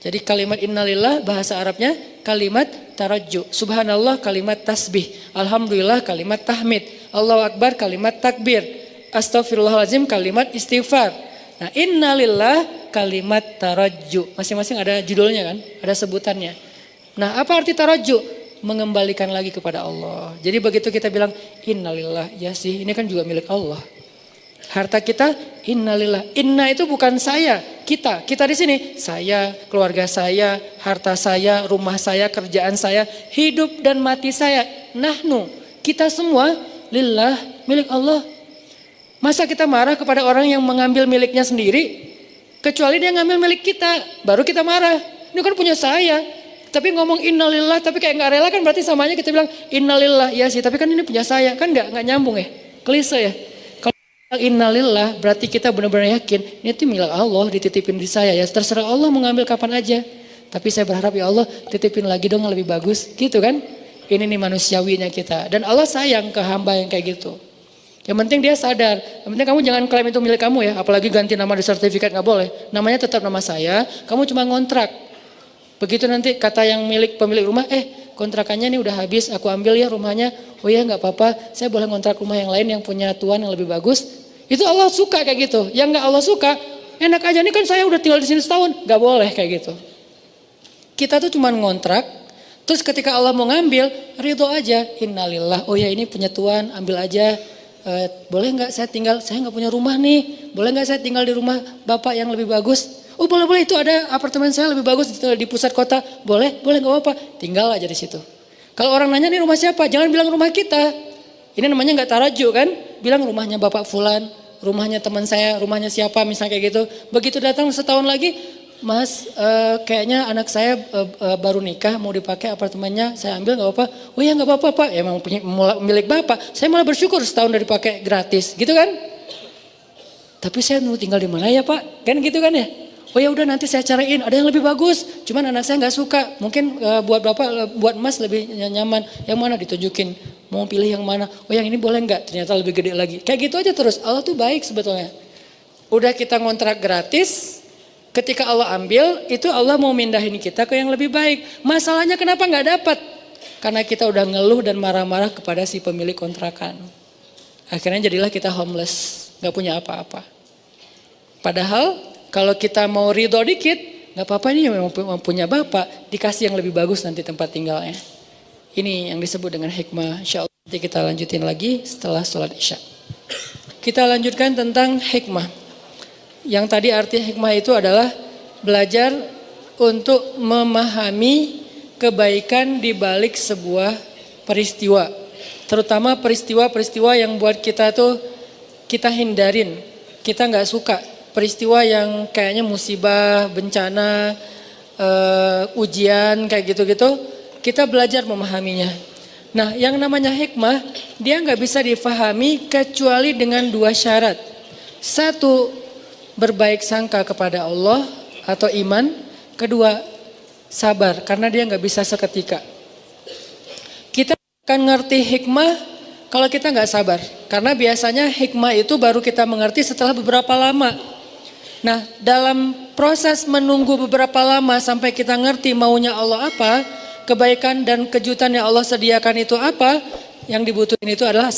Jadi kalimat innalillah bahasa Arabnya kalimat tarajju. Subhanallah kalimat tasbih. Alhamdulillah kalimat tahmid. Allahu Akbar kalimat takbir. Astaghfirullahaladzim kalimat istighfar. Nah, innalillah kalimat tarajju. Masing-masing ada judulnya kan, ada sebutannya. Nah, apa arti tarajju? Mengembalikan lagi kepada Allah. Jadi begitu kita bilang innalillah, ya sih, ini kan juga milik Allah. Harta kita innalillah. Inna itu bukan saya, kita. Kita di sini, saya, keluarga saya, harta saya, rumah saya, kerjaan saya, hidup dan mati saya. Nahnu, kita semua lillah, milik Allah. Masa kita marah kepada orang yang mengambil miliknya sendiri? Kecuali dia ngambil milik kita, baru kita marah. Ini kan punya saya. Tapi ngomong innalillah, tapi kayak gak rela kan, berarti samanya kita bilang innalillah. Ya sih, tapi kan ini punya saya. Kan gak nyambung ya, klise ya. Kalau innalillah berarti kita benar-benar yakin, ini tuh milik Allah, dititipin di saya ya. Terserah Allah mau ngambil kapan aja. Tapi saya berharap ya Allah titipin lagi dong yang lebih bagus. Gitu kan. Ini nih manusiawinya kita. Dan Allah sayang ke hamba yang kayak gitu. Yang penting dia sadar, yang penting kamu jangan klaim itu milik kamu ya, apalagi ganti nama di sertifikat gak boleh. Namanya tetap nama saya, kamu cuma ngontrak. Begitu nanti kata yang pemilik rumah, kontrakannya ini udah habis, aku ambil ya rumahnya. Oh iya gak apa-apa, saya boleh ngontrak rumah yang lain yang punya tuan yang lebih bagus. Itu Allah suka kayak gitu. Yang gak Allah suka, enak aja nih kan saya udah tinggal di sini setahun, gak boleh kayak gitu. Kita tuh cuma ngontrak, terus ketika Allah mau ngambil, ridho aja. Innalillah, oh ya ini punya tuan, ambil aja. Boleh nggak saya tinggal, saya nggak punya rumah nih, boleh nggak saya tinggal di rumah bapak yang lebih bagus? Oh boleh, itu ada apartemen saya lebih bagus di pusat kota, boleh nggak apa-apa, tinggal aja di situ. Kalau orang nanya nih rumah siapa, jangan bilang rumah kita, ini namanya nggak taraju kan, bilang rumahnya bapak fulan, rumahnya teman saya, rumahnya siapa misalnya kayak gitu. Begitu datang setahun lagi, Mas, kayaknya anak saya baru nikah, mau dipakai apartemennya, saya ambil nggak apa-apa. Oh ya nggak apa-apa Pak, emang milik Bapak. Saya malah bersyukur setahun udah dipakai gratis, gitu kan? Tapi saya mau tinggal di mana ya Pak? Kan gitu kan ya? Oh ya udah nanti saya cariin, ada yang lebih bagus. Cuman anak saya nggak suka, mungkin buat Bapak, buat Mas lebih nyaman. Yang mana ditunjukin? Mau pilih yang mana? Oh yang ini boleh nggak? Ternyata lebih gede lagi. Kayak gitu aja terus. Allah tuh baik sebetulnya. Udah kita ngontrak gratis. Ketika Allah ambil, itu Allah mau mindahin kita ke yang lebih baik. Masalahnya kenapa nggak dapat? Karena kita udah ngeluh dan marah-marah kepada si pemilik kontrakan. Akhirnya jadilah kita homeless, nggak punya apa-apa. Padahal kalau kita mau ridho dikit, nggak apa-apa, ini memang punya bapak, dikasih yang lebih bagus nanti tempat tinggalnya. Ini yang disebut dengan hikmah. Insya Allah nanti kita lanjutin lagi setelah sholat isya. Kita lanjutkan tentang hikmah. Yang tadi arti hikmah itu adalah belajar untuk memahami kebaikan di balik sebuah peristiwa. Terutama peristiwa-peristiwa yang buat kita tuh kita hindarin. Kita nggak suka peristiwa yang kayaknya musibah, bencana, ujian kayak gitu-gitu. Kita belajar memahaminya. Nah yang namanya hikmah dia nggak bisa difahami kecuali dengan dua syarat. Satu, berbaik sangka kepada Allah atau iman. Kedua, sabar karena dia nggak bisa seketika. Kita akan ngerti hikmah kalau kita nggak sabar. Karena biasanya hikmah itu baru kita mengerti setelah beberapa lama. Nah dalam proses menunggu beberapa lama sampai kita ngerti maunya Allah apa, kebaikan dan kejutan yang Allah sediakan itu apa, yang dibutuhin itu adalah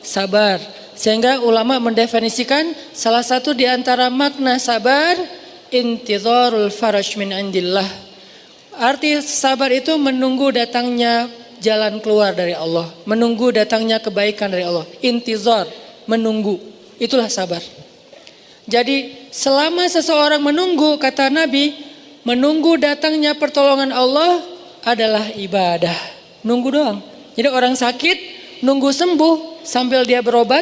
sabar. Sehingga ulama mendefinisikan salah satu di antara makna sabar, intizarul faraj min indillah. Arti sabar itu menunggu datangnya jalan keluar dari Allah, menunggu datangnya kebaikan dari Allah. Intizar, menunggu, itulah sabar. Jadi selama seseorang menunggu, kata Nabi, Menunggu datangnya pertolongan Allah adalah ibadah. Nunggu doang. Jadi orang sakit nunggu sembuh sambil dia berobat.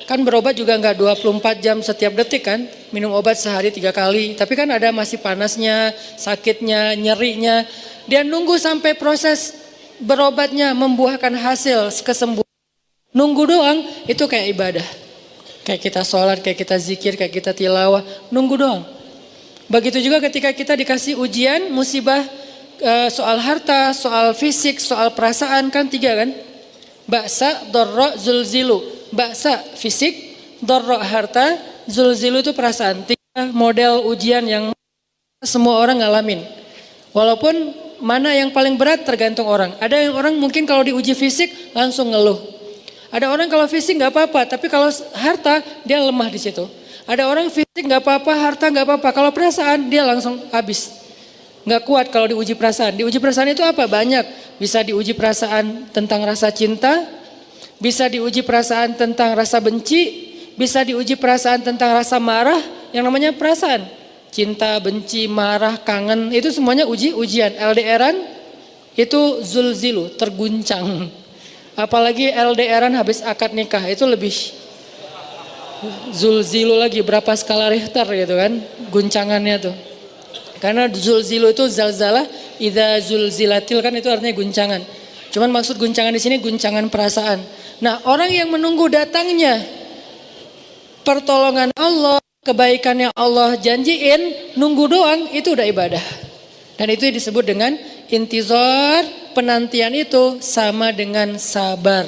Kan berobat juga nggak 24 jam setiap detik kan. Minum obat sehari 3 kali. Tapi kan ada masih panasnya, sakitnya, nyerinya. Dia nunggu sampai proses berobatnya membuahkan hasil kesembuhan. Nunggu doang itu kayak ibadah. Kayak kita sholat, kayak kita zikir, kayak kita tilawah. Nunggu doang. Begitu juga ketika kita dikasih ujian, musibah, soal harta, soal fisik, soal perasaan, kan 3 kan. Ba'sa, dorro, zulzilu. Ba'sa fisik, dorro harta, zulzilu itu perasaan. 3 model ujian yang semua orang ngalamin. Walaupun mana yang paling berat tergantung orang. Ada yang orang mungkin kalau diuji fisik langsung ngeluh. Ada orang kalau fisik nggak apa-apa, tapi kalau harta dia lemah di situ. Ada orang fisik nggak apa-apa, harta nggak apa-apa. Kalau perasaan dia langsung habis. Nggak kuat kalau diuji perasaan. Diuji perasaan itu apa? Banyak. Bisa diuji perasaan tentang rasa cinta, bisa diuji perasaan tentang rasa benci, bisa diuji perasaan tentang rasa marah. Yang namanya perasaan. Cinta, benci, marah, kangen, itu semuanya ujian. LDRan itu zulzilu, terguncang. Apalagi LDRan habis akad nikah, itu lebih zulzilu lagi, berapa skala Richter gitu kan, guncangannya tuh. Karena zulzilu itu zalzalah, idza zulzilatil kan itu artinya guncangan. Cuman maksud guncangan di sini guncangan perasaan. Nah, orang yang menunggu datangnya pertolongan Allah, kebaikan yang Allah janjiin, nunggu doang itu udah ibadah. Dan itu disebut dengan intizar. Penantian itu sama dengan sabar.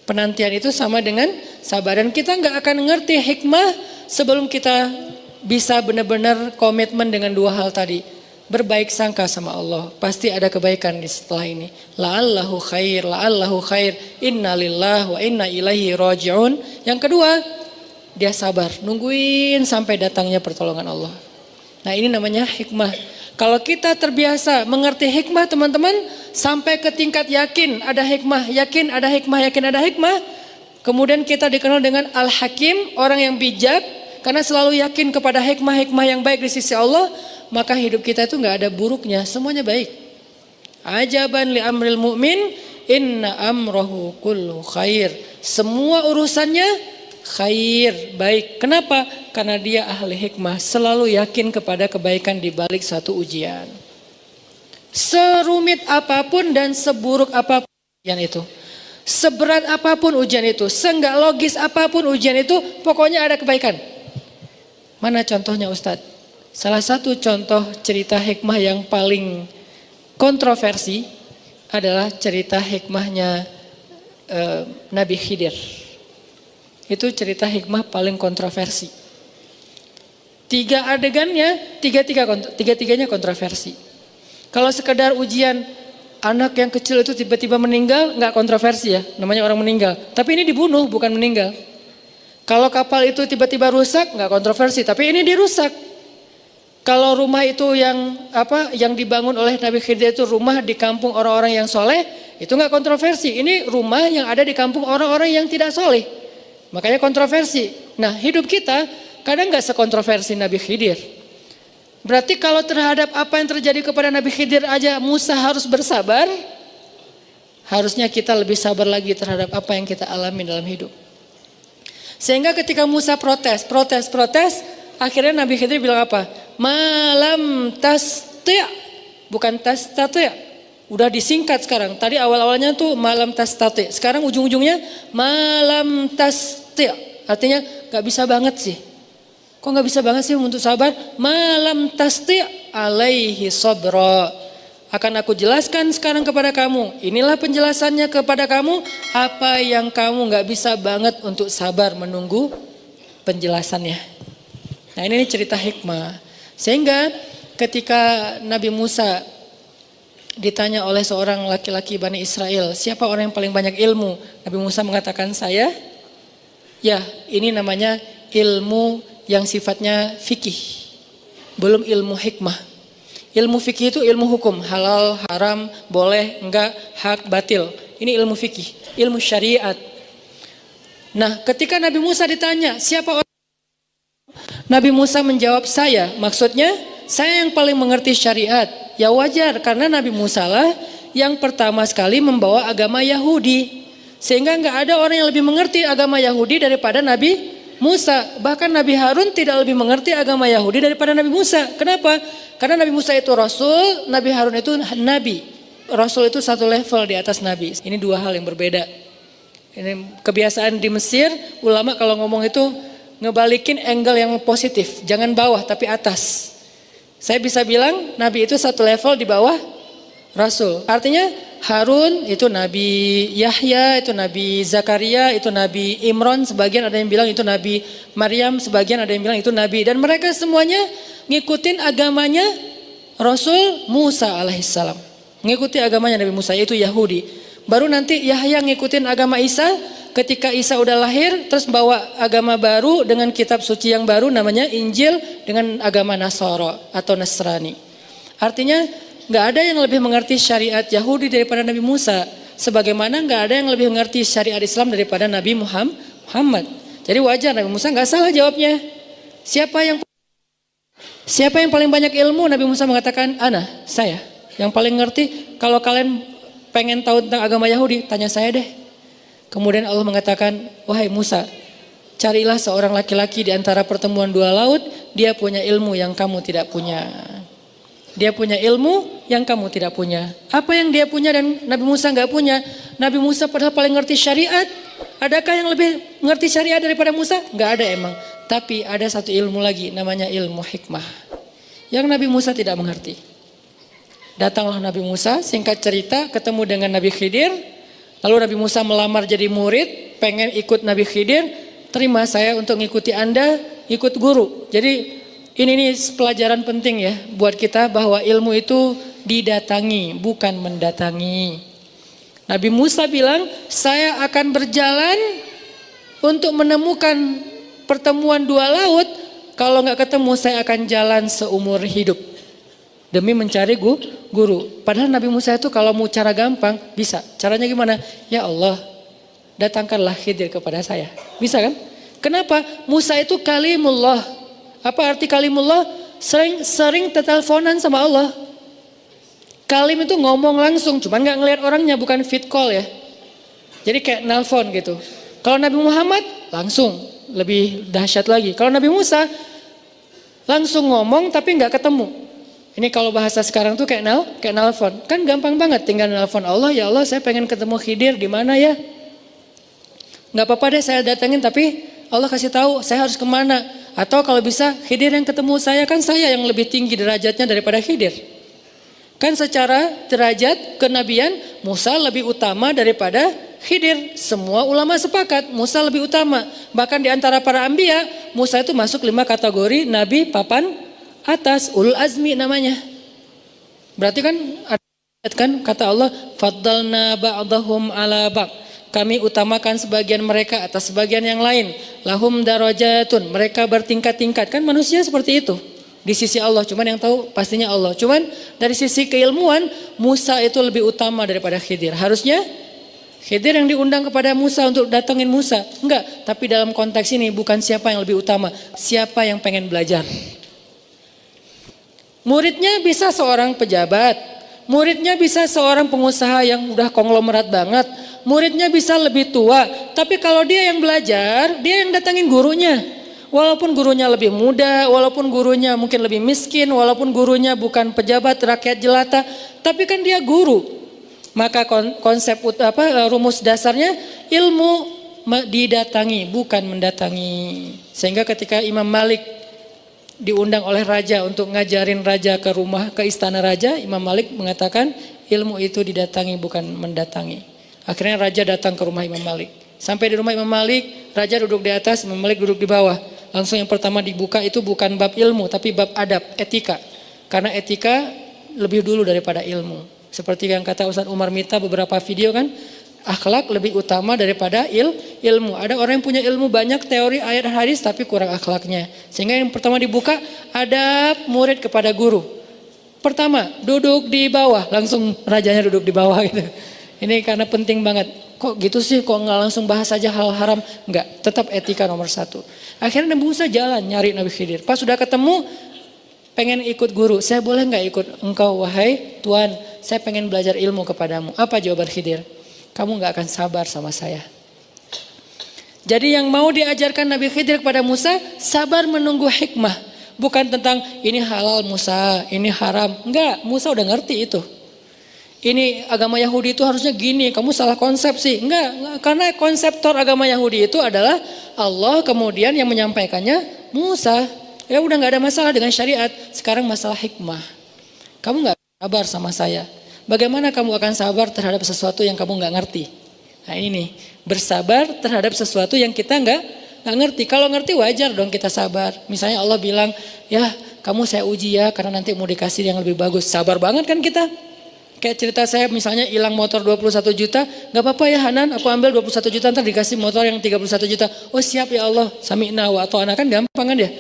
Penantian itu sama dengan sabar. Dan kita nggak akan ngerti hikmah sebelum kita bisa benar-benar komitmen dengan 2 hal tadi. Berbaik sangka sama Allah. Pasti ada kebaikan di setelah ini. La'allahu khair, la'allahu khair. Inna lillahi wa inna ilaihi raji'un. Yang kedua, dia sabar. Nungguin sampai datangnya pertolongan Allah. Nah, ini namanya hikmah. Kalau kita terbiasa mengerti hikmah teman-teman, sampai ke tingkat yakin ada hikmah, yakin ada hikmah, yakin ada hikmah. Kemudian kita dikenal dengan Al-Hakim, orang yang bijak, karena selalu yakin kepada hikmah-hikmah yang baik di sisi Allah, maka hidup kita itu nggak ada buruknya, semuanya baik. Ajaban li amril mu'min, inna amrohu kullu khair. Semua urusannya khair, baik. Kenapa? Karena dia ahli hikmah, selalu yakin kepada kebaikan di balik satu ujian. Serumit apapun dan seburuk apapun ujian itu, seberat apapun ujian itu, seenggak logis apapun ujian itu, pokoknya ada kebaikan. Mana contohnya Ustadz? Salah satu contoh cerita hikmah yang paling kontroversi adalah cerita hikmahnya Nabi Khidir. Itu cerita hikmah paling kontroversi. 3 adegannya, tiga-tiganya kontroversi. Kalau sekedar ujian anak yang kecil itu tiba-tiba meninggal, nggak kontroversi ya, namanya orang meninggal. Tapi ini dibunuh, bukan meninggal. Kalau kapal itu tiba-tiba rusak, nggak kontroversi. Tapi ini dirusak. Kalau rumah itu yang dibangun oleh Nabi Khidir itu rumah di kampung orang-orang yang soleh, itu nggak kontroversi. Ini rumah yang ada di kampung orang-orang yang tidak soleh. Makanya kontroversi. Nah, hidup kita kadang nggak sekontroversi Nabi Khidir. Berarti kalau terhadap apa yang terjadi kepada Nabi Khidir aja Musa harus bersabar, harusnya kita lebih sabar lagi terhadap apa yang kita alami dalam hidup. Sehingga ketika Musa protes, akhirnya Nabi Khidir bilang apa? Malam tasti', bukan tastati'. Udah disingkat sekarang. Tadi awal-awalnya tuh malam tastati'. Sekarang ujung-ujungnya malam tasti'. Artinya gak bisa banget sih. Kok gak bisa banget sih untuk sabar? Malam tasti' alaihi sabra. Akan aku jelaskan sekarang kepada kamu. Inilah penjelasannya kepada kamu. Apa yang kamu gak bisa banget untuk sabar menunggu penjelasannya. Nah, ini cerita hikmah. Sehingga ketika Nabi Musa ditanya oleh seorang laki-laki Bani Israel, siapa orang yang paling banyak ilmu? Nabi Musa mengatakan saya. Ya, ini namanya ilmu yang sifatnya fikih. Belum ilmu hikmah. Ilmu fikih itu ilmu hukum, halal, haram, boleh, enggak, hak, batil. Ini ilmu fikih, ilmu syariat. Nah, ketika Nabi Musa ditanya, siapa orang? Nabi Musa menjawab saya, maksudnya saya yang paling mengerti syariat. Ya wajar, karena Nabi Musa lah yang pertama sekali membawa agama Yahudi. Sehingga nggak ada orang yang lebih mengerti agama Yahudi daripada Nabi Musa. Bahkan Nabi Harun tidak lebih mengerti agama Yahudi daripada Nabi Musa. Kenapa? Karena Nabi Musa itu Rasul, Nabi Harun itu Nabi. Rasul itu satu level di atas Nabi. Ini dua hal yang berbeda. Ini kebiasaan di Mesir, ulama kalau ngomong itu ngebalikin angle yang positif. Jangan bawah tapi atas. Saya bisa bilang Nabi itu satu level di bawah Rasul. Artinya Harun itu Nabi Yahya, itu Nabi Zakaria, itu Nabi Imran, sebagian ada yang bilang itu Nabi Maryam, sebagian ada yang bilang itu Nabi. Dan mereka semuanya ngikutin agamanya Rasul Musa alaihissalam. Ngikuti agamanya Nabi Musa, yaitu Yahudi. Baru nanti Yahya ngikutin agama Isa, ketika Isa udah lahir terus bawa agama baru dengan kitab suci yang baru namanya Injil dengan agama Nasara atau Nasrani. Artinya nggak ada yang lebih mengerti syariat Yahudi daripada Nabi Musa. Sebagaimana nggak ada yang lebih mengerti syariat Islam daripada Nabi Muhammad. Jadi wajar Nabi Musa nggak salah jawabnya. Siapa yang paling banyak ilmu? Nabi Musa mengatakan, saya. Yang paling ngerti, kalau kalian pengen tahu tentang agama Yahudi, tanya saya deh. Kemudian Allah mengatakan, wahai Musa, carilah seorang laki-laki di antara pertemuan dua laut, dia punya ilmu yang kamu tidak punya. Dia punya ilmu yang kamu tidak punya. Apa yang dia punya dan Nabi Musa nggak punya? Nabi Musa padahal paling ngerti syariat. Adakah yang lebih ngerti syariat daripada Musa? Nggak ada emang. Tapi ada satu ilmu lagi, namanya ilmu hikmah. Yang Nabi Musa tidak mengerti. Datanglah Nabi Musa, singkat cerita, ketemu dengan Nabi Khidir. Lalu Nabi Musa melamar jadi murid, pengen ikut Nabi Khidir. Terima saya untuk ngikuti Anda, ikut guru. Jadi ini nih pelajaran penting ya buat kita bahwa ilmu itu didatangi, bukan mendatangi. Nabi Musa bilang, saya akan berjalan untuk menemukan pertemuan dua laut. Kalau nggak ketemu saya akan jalan seumur hidup. Demi mencari guru. Padahal Nabi Musa itu kalau mau cara gampang bisa. Caranya gimana? Ya Allah, datangkanlah Khidir kepada saya. Bisa kan? Kenapa? Musa itu kalimullah. Apa arti kalimullah? Sering teteleponan sama Allah. Kalim itu ngomong langsung, cuman nggak ngelihat orangnya, bukan fit call ya. Jadi kayak nelpon gitu. Kalau Nabi Muhammad langsung, lebih dahsyat lagi. Kalau Nabi Musa langsung ngomong tapi nggak ketemu. Ini kalau bahasa sekarang tuh kayak nelpon. Kan gampang banget, tinggal nelpon Allah, ya Allah saya pengen ketemu Khidir di mana ya? Nggak apa-apa deh saya datengin, tapi Allah kasih tahu saya harus kemana. Atau kalau bisa Khidir yang ketemu saya, kan saya yang lebih tinggi derajatnya daripada Khidir. Kan secara derajat kenabian Musa lebih utama daripada Khidir. Semua ulama sepakat Musa lebih utama. Bahkan di antara para anbiya Musa itu masuk 5 kategori nabi papan atas, ulul azmi namanya. Berarti kan kata Allah, faddalna ba'dahum ala ba'd. Kami utamakan sebagian mereka atas sebagian yang lain. Lahum darajatun, mereka bertingkat-tingkat. Kan manusia seperti itu di sisi Allah, cuman yang tahu pastinya Allah. Cuman dari sisi keilmuan Musa itu lebih utama daripada Khidir. Harusnya Khidir yang diundang kepada Musa untuk datengin Musa. Enggak, tapi dalam konteks ini bukan siapa yang lebih utama, siapa yang pengen belajar. Muridnya bisa seorang pejabat, muridnya bisa seorang pengusaha yang udah konglomerat banget, muridnya bisa lebih tua, tapi kalau dia yang belajar, dia yang datangin gurunya. Walaupun gurunya lebih muda, walaupun gurunya mungkin lebih miskin, walaupun gurunya bukan pejabat rakyat jelata, tapi kan dia guru. Maka konsep rumus dasarnya ilmu didatangi, bukan mendatangi. Sehingga ketika Imam Malik diundang oleh raja untuk ngajarin raja ke istana raja, Imam Malik mengatakan ilmu itu didatangi bukan mendatangi. Akhirnya raja datang ke rumah Imam Malik. Sampai di rumah Imam Malik, raja duduk di atas, Imam Malik duduk di bawah. Langsung yang pertama dibuka itu bukan bab ilmu, tapi bab adab, etika. Karena etika lebih dulu daripada ilmu. Seperti yang kata Ustaz Umar Mita beberapa video kan, akhlak lebih utama daripada ilmu. Ada orang yang punya ilmu banyak, teori ayat hadis, tapi kurang akhlaknya. Sehingga yang pertama dibuka, adab murid kepada guru. Pertama, duduk di bawah, langsung rajanya duduk di bawah gitu. Ini karena penting banget. Kok gitu sih, kok nggak langsung bahas aja hal haram? Enggak, tetap etika nomor 1. Akhirnya Nabi Musa jalan nyari Nabi Khidir. Pas sudah ketemu, pengen ikut guru, saya boleh nggak ikut engkau wahai Tuhan? Saya pengen belajar ilmu kepadamu. Apa jawaban Khidir? Kamu nggak akan sabar sama saya. Jadi yang mau diajarkan Nabi Khidir kepada Musa, sabar menunggu hikmah. Bukan tentang ini halal Musa, ini haram. Enggak, Musa udah ngerti itu. Ini agama Yahudi itu harusnya gini, kamu salah konsepsi. Enggak, karena konseptor agama Yahudi itu adalah Allah, kemudian yang menyampaikannya Musa. Ya udah nggak ada masalah dengan syariat. Sekarang masalah hikmah. Kamu nggak sabar sama saya. Bagaimana kamu akan sabar terhadap sesuatu yang kamu nggak ngerti? Nah ini nih, bersabar terhadap sesuatu yang kita nggak ngerti. Kalau ngerti wajar dong kita sabar. Misalnya Allah bilang, ya kamu saya uji ya karena nanti mau dikasih yang lebih bagus. Sabar banget kan kita? Kayak cerita saya misalnya hilang motor 21 juta, gak apa-apa ya Hanan, aku ambil 21 juta ntar dikasih motor yang 31 juta. Oh siap ya Allah, sami'na wa ata'na, kan gampang kan ya.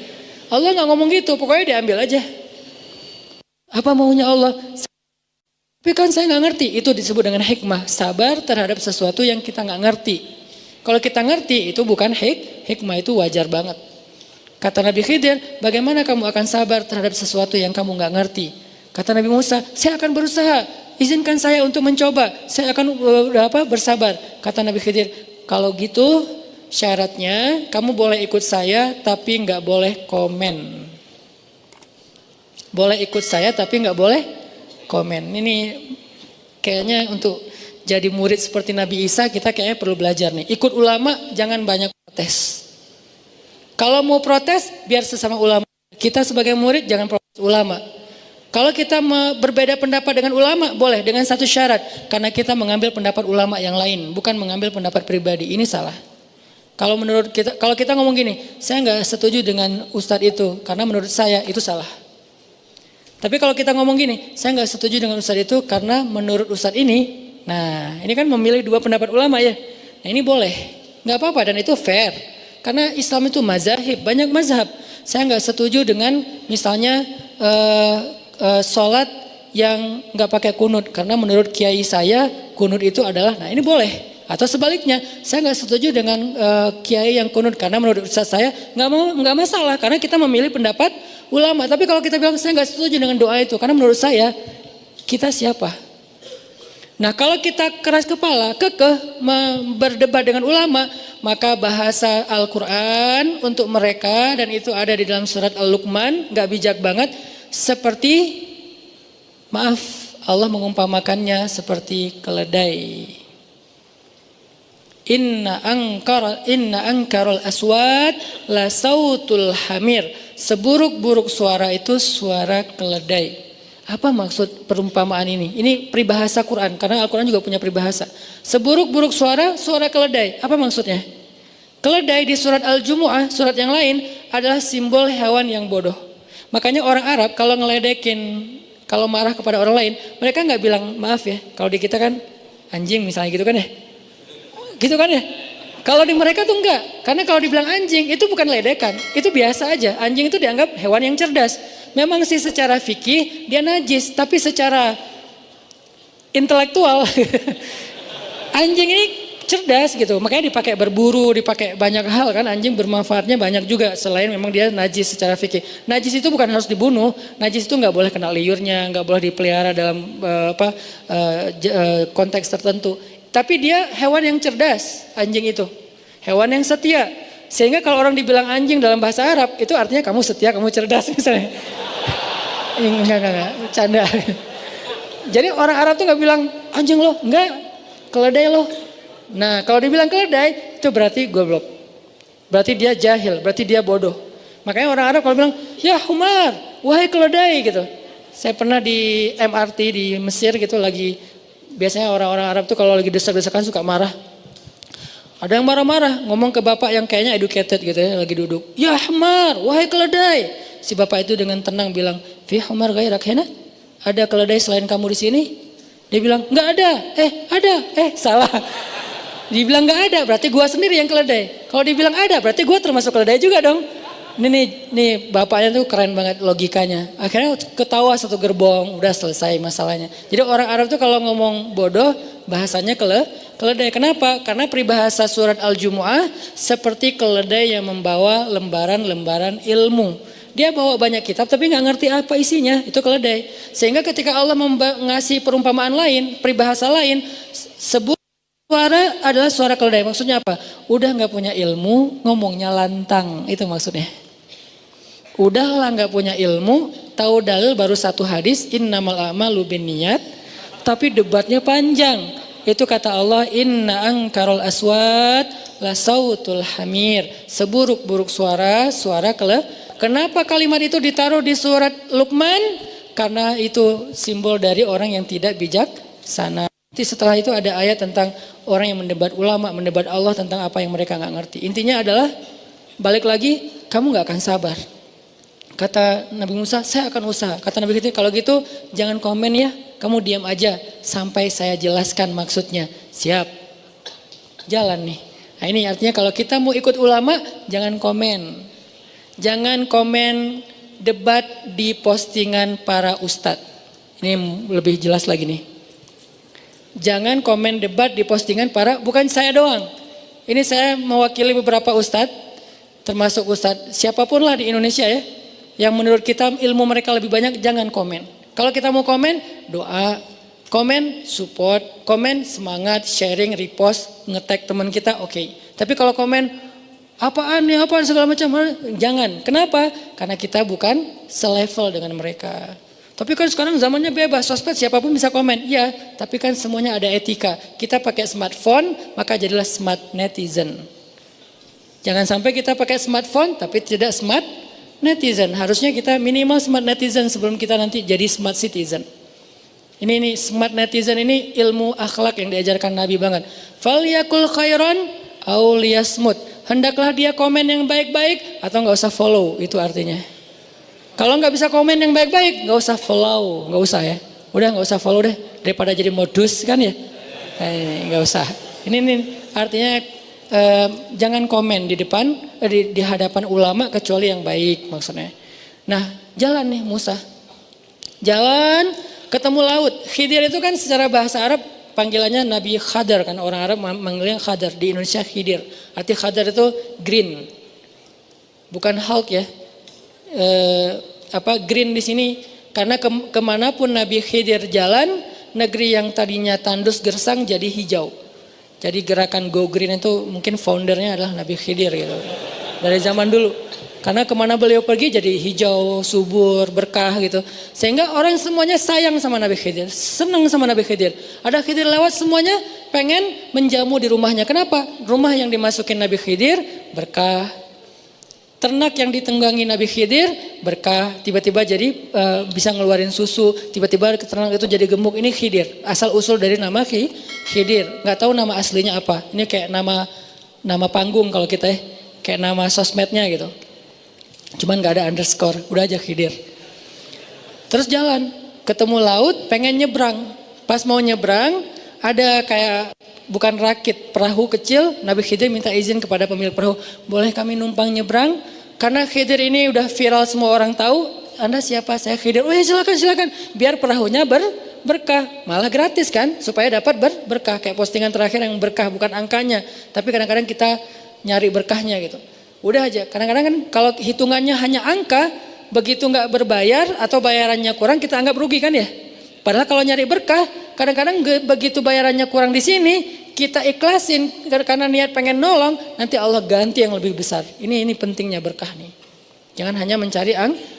Allah gak ngomong gitu, pokoknya diambil aja. Apa maunya Allah? Tapi kan saya gak ngerti, itu disebut dengan hikmah. Sabar terhadap sesuatu yang kita gak ngerti. Kalau kita ngerti itu bukan hikmah, itu wajar banget. Kata Nabi Khidir, bagaimana kamu akan sabar terhadap sesuatu yang kamu gak ngerti? Kata Nabi Musa, saya akan berusaha. Izinkan saya untuk mencoba. Saya akan bersabar. Kata Nabi Khidir, kalau gitu syaratnya kamu boleh ikut saya tapi nggak boleh komen. Boleh ikut saya tapi nggak boleh komen. Ini kayaknya untuk jadi murid seperti Nabi Isa kita kayaknya perlu belajar nih. Ikut ulama jangan banyak protes. Kalau mau protes biar sesama ulama. Kita sebagai murid jangan protes ulama. Kalau kita berbeda pendapat dengan ulama, boleh dengan satu syarat. Karena kita mengambil pendapat ulama yang lain, bukan mengambil pendapat pribadi. Ini salah. Kalau menurut kita, kalau kita ngomong gini, saya nggak setuju dengan ustadz itu, karena menurut saya itu salah. Tapi kalau kita ngomong gini, saya nggak setuju dengan ustadz itu, karena menurut ustadz ini, nah ini kan memilih dua pendapat ulama ya. Nah ini boleh, nggak apa-apa dan itu fair. Karena Islam itu mazhab, banyak mazhab. Saya nggak setuju dengan misalnya sholat yang nggak pakai kunut karena menurut kiai saya kunut itu adalah, nah ini boleh. Atau sebaliknya, saya nggak setuju dengan kiai yang kunut karena menurut ustaz saya nggak masalah karena kita memilih pendapat ulama. Tapi kalau kita bilang saya nggak setuju dengan doa itu karena menurut saya, kita siapa? Nah kalau kita keras kepala, kekeh berdebat dengan ulama, maka bahasa Al-Quran untuk mereka dan itu ada di dalam surat Al-Luqman, nggak bijak banget. Seperti, maaf, Allah mengumpamakannya seperti keledai. Inna angkarul aswad la sautul hamir. Seburuk-buruk suara itu suara keledai. Apa maksud perumpamaan ini? Ini peribahasa Quran, karena Al-Quran juga punya peribahasa. Seburuk-buruk suara, suara keledai. Apa maksudnya? Keledai di surat Al-Jumu'ah, surat yang lain adalah simbol hewan yang bodoh. Makanya orang Arab kalau ngeledekin, kalau marah kepada orang lain, mereka nggak bilang maaf ya. Kalau di kita kan anjing misalnya gitu kan ya. Gitu kan ya. Kalau di mereka tuh enggak. Karena kalau dibilang anjing itu bukan ledekan. Itu biasa aja. Anjing itu dianggap hewan yang cerdas. Memang sih secara fikih dia najis. Tapi secara intelektual anjing ini cerdas gitu, makanya dipakai berburu, dipakai banyak hal kan. Anjing bermanfaatnya banyak juga selain memang dia najis secara fikih. Najis itu bukan harus dibunuh, najis itu nggak boleh kena liurnya, nggak boleh dipelihara dalam konteks tertentu. Tapi dia hewan yang cerdas, anjing itu, hewan yang setia. Sehingga kalau orang dibilang anjing dalam bahasa Arab itu artinya kamu setia, kamu cerdas misalnya. Enggak, canda. Jadi orang Arab tuh nggak bilang anjing loh, enggak, keledai loh. Nah kalau dibilang keledai itu berarti goblok, berarti dia jahil, berarti dia bodoh. Makanya orang Arab kalau bilang ya humar, wahai keledai gitu. Saya pernah di MRT di Mesir gitu lagi, biasanya orang-orang Arab tuh kalau lagi desak-desakan suka marah. Ada yang marah-marah ngomong ke bapak yang kayaknya educated gitu ya, lagi duduk. Ya humar, wahai keledai. Si bapak itu dengan tenang bilang, fi humar ghairak hena? Ada keledai selain kamu di sini? Dia bilang nggak ada. Ada. Salah. Dibilang nggak ada, berarti gua sendiri yang keledai. Kalau dibilang ada, berarti gua termasuk keledai juga dong. Nih bapaknya tuh keren banget logikanya. Akhirnya ketawa satu gerbong, udah selesai masalahnya. Jadi orang Arab tuh kalau ngomong bodoh, bahasanya keledai. Kenapa? Karena peribahasa surat Al-Jumu'ah seperti keledai yang membawa lembaran-lembaran ilmu. Dia bawa banyak kitab tapi nggak ngerti apa isinya, itu keledai. Sehingga ketika Allah ngasih perumpamaan lain, peribahasa lain, sebuah suara adalah suara keledai. Maksudnya apa? Udah nggak punya ilmu, ngomongnya lantang, itu maksudnya. Udahlah nggak punya ilmu, tahu dalil baru satu hadis, innamal a'malu binniyat, tapi debatnya panjang. Itu kata Allah, inna angkarul aswat la sautul hamir. Seburuk-buruk suara, suara keledai. Kenapa kalimat itu ditaruh di surat Luqman? Karena itu simbol dari orang yang tidak bijaksana. Nanti setelah itu ada ayat tentang orang yang mendebat ulama, mendebat Allah tentang apa yang mereka nggak ngerti. Intinya adalah balik lagi, kamu nggak akan sabar. Kata Nabi Musa, saya akan usaha. Kata Nabi Khidir, kalau gitu jangan komen ya, kamu diam aja sampai saya jelaskan maksudnya. Siap, jalan nih. Nah ini artinya kalau kita mau ikut ulama, jangan komen. Jangan komen debat di postingan para ustadz. Ini lebih jelas lagi nih. Jangan komen debat di postingan para, bukan saya doang. Ini saya mewakili beberapa ustadz, termasuk ustadz siapapun lah di Indonesia ya. Yang menurut kita ilmu mereka lebih banyak, jangan komen. Kalau kita mau komen, doa, komen, support, komen, semangat, sharing, repost, nge-tag teman kita, oke. Tapi kalau komen, apaan segala macam, jangan. Kenapa? Karena kita bukan selevel dengan mereka. Tapi kan sekarang zamannya bebas, sosmed siapapun bisa komen. Iya, tapi kan semuanya ada etika. Kita pakai smartphone, maka jadilah smart netizen. Jangan sampai kita pakai smartphone, tapi tidak smart netizen. Harusnya kita minimal smart netizen sebelum kita nanti jadi smart citizen. Ini smart netizen ini ilmu akhlak yang diajarkan Nabi banget. Falyakul khairan aw liyasmut. Hendaklah dia komen yang baik-baik atau nggak usah follow, itu artinya. Kalau nggak bisa komen yang baik-baik, nggak usah follow, nggak usah ya. Udah nggak usah follow deh, daripada jadi modus kan ya. Nggak usah. Ini artinya jangan komen di depan, di hadapan ulama kecuali yang baik maksudnya. Nah jalan nih Musa, jalan ketemu laut. Khidir itu kan secara bahasa Arab panggilannya Nabi Khadar kan, orang Arab manggilnya Khadar, di Indonesia Khidir. Arti Khadar itu green, bukan Hulk ya. Green di sini karena kemanapun Nabi Khidir jalan, negeri yang tadinya tandus gersang jadi hijau. Jadi gerakan Go Green itu mungkin foundernya adalah Nabi Khidir gitu. Dari zaman dulu. Karena kemana beliau pergi jadi hijau, subur, berkah gitu. Sehingga orang semuanya sayang sama Nabi Khidir. Senang sama Nabi Khidir. Ada Khidir lewat semuanya pengen menjamu di rumahnya. Kenapa? Rumah yang dimasukin Nabi Khidir berkah. Ternak yang ditunggangi Nabi Khidir berkah. Tiba-tiba jadi bisa ngeluarin susu. Tiba-tiba ternak itu jadi gemuk. Ini Khidir. Asal usul dari nama Khidir. Gak tahu nama aslinya apa. Ini kayak nama panggung kalau kita ya. Kayak nama sosmednya gitu. Cuman gak ada underscore, udah aja Khidir. Terus jalan, ketemu laut, pengen nyebrang. Pas mau nyebrang, ada kayak bukan rakit, perahu kecil. Nabi Khidir minta izin kepada pemilik perahu, boleh kami numpang nyebrang? Karena Khidir ini udah viral, semua orang tahu. Anda siapa? Saya Khidir. Oh ya silakan. Biar perahunya berkah, malah gratis kan, supaya dapat berkah. Kayak postingan terakhir yang berkah, bukan angkanya. Tapi kadang-kadang kita nyari berkahnya gitu. Udah aja, kadang-kadang kan kalau hitungannya hanya angka, begitu nggak berbayar atau bayarannya kurang kita anggap rugi kan ya. Padahal kalau nyari berkah, kadang-kadang begitu bayarannya kurang di sini, kita ikhlasin karena niat pengen nolong, nanti Allah ganti yang lebih besar. Ini pentingnya berkah nih. Jangan hanya mencari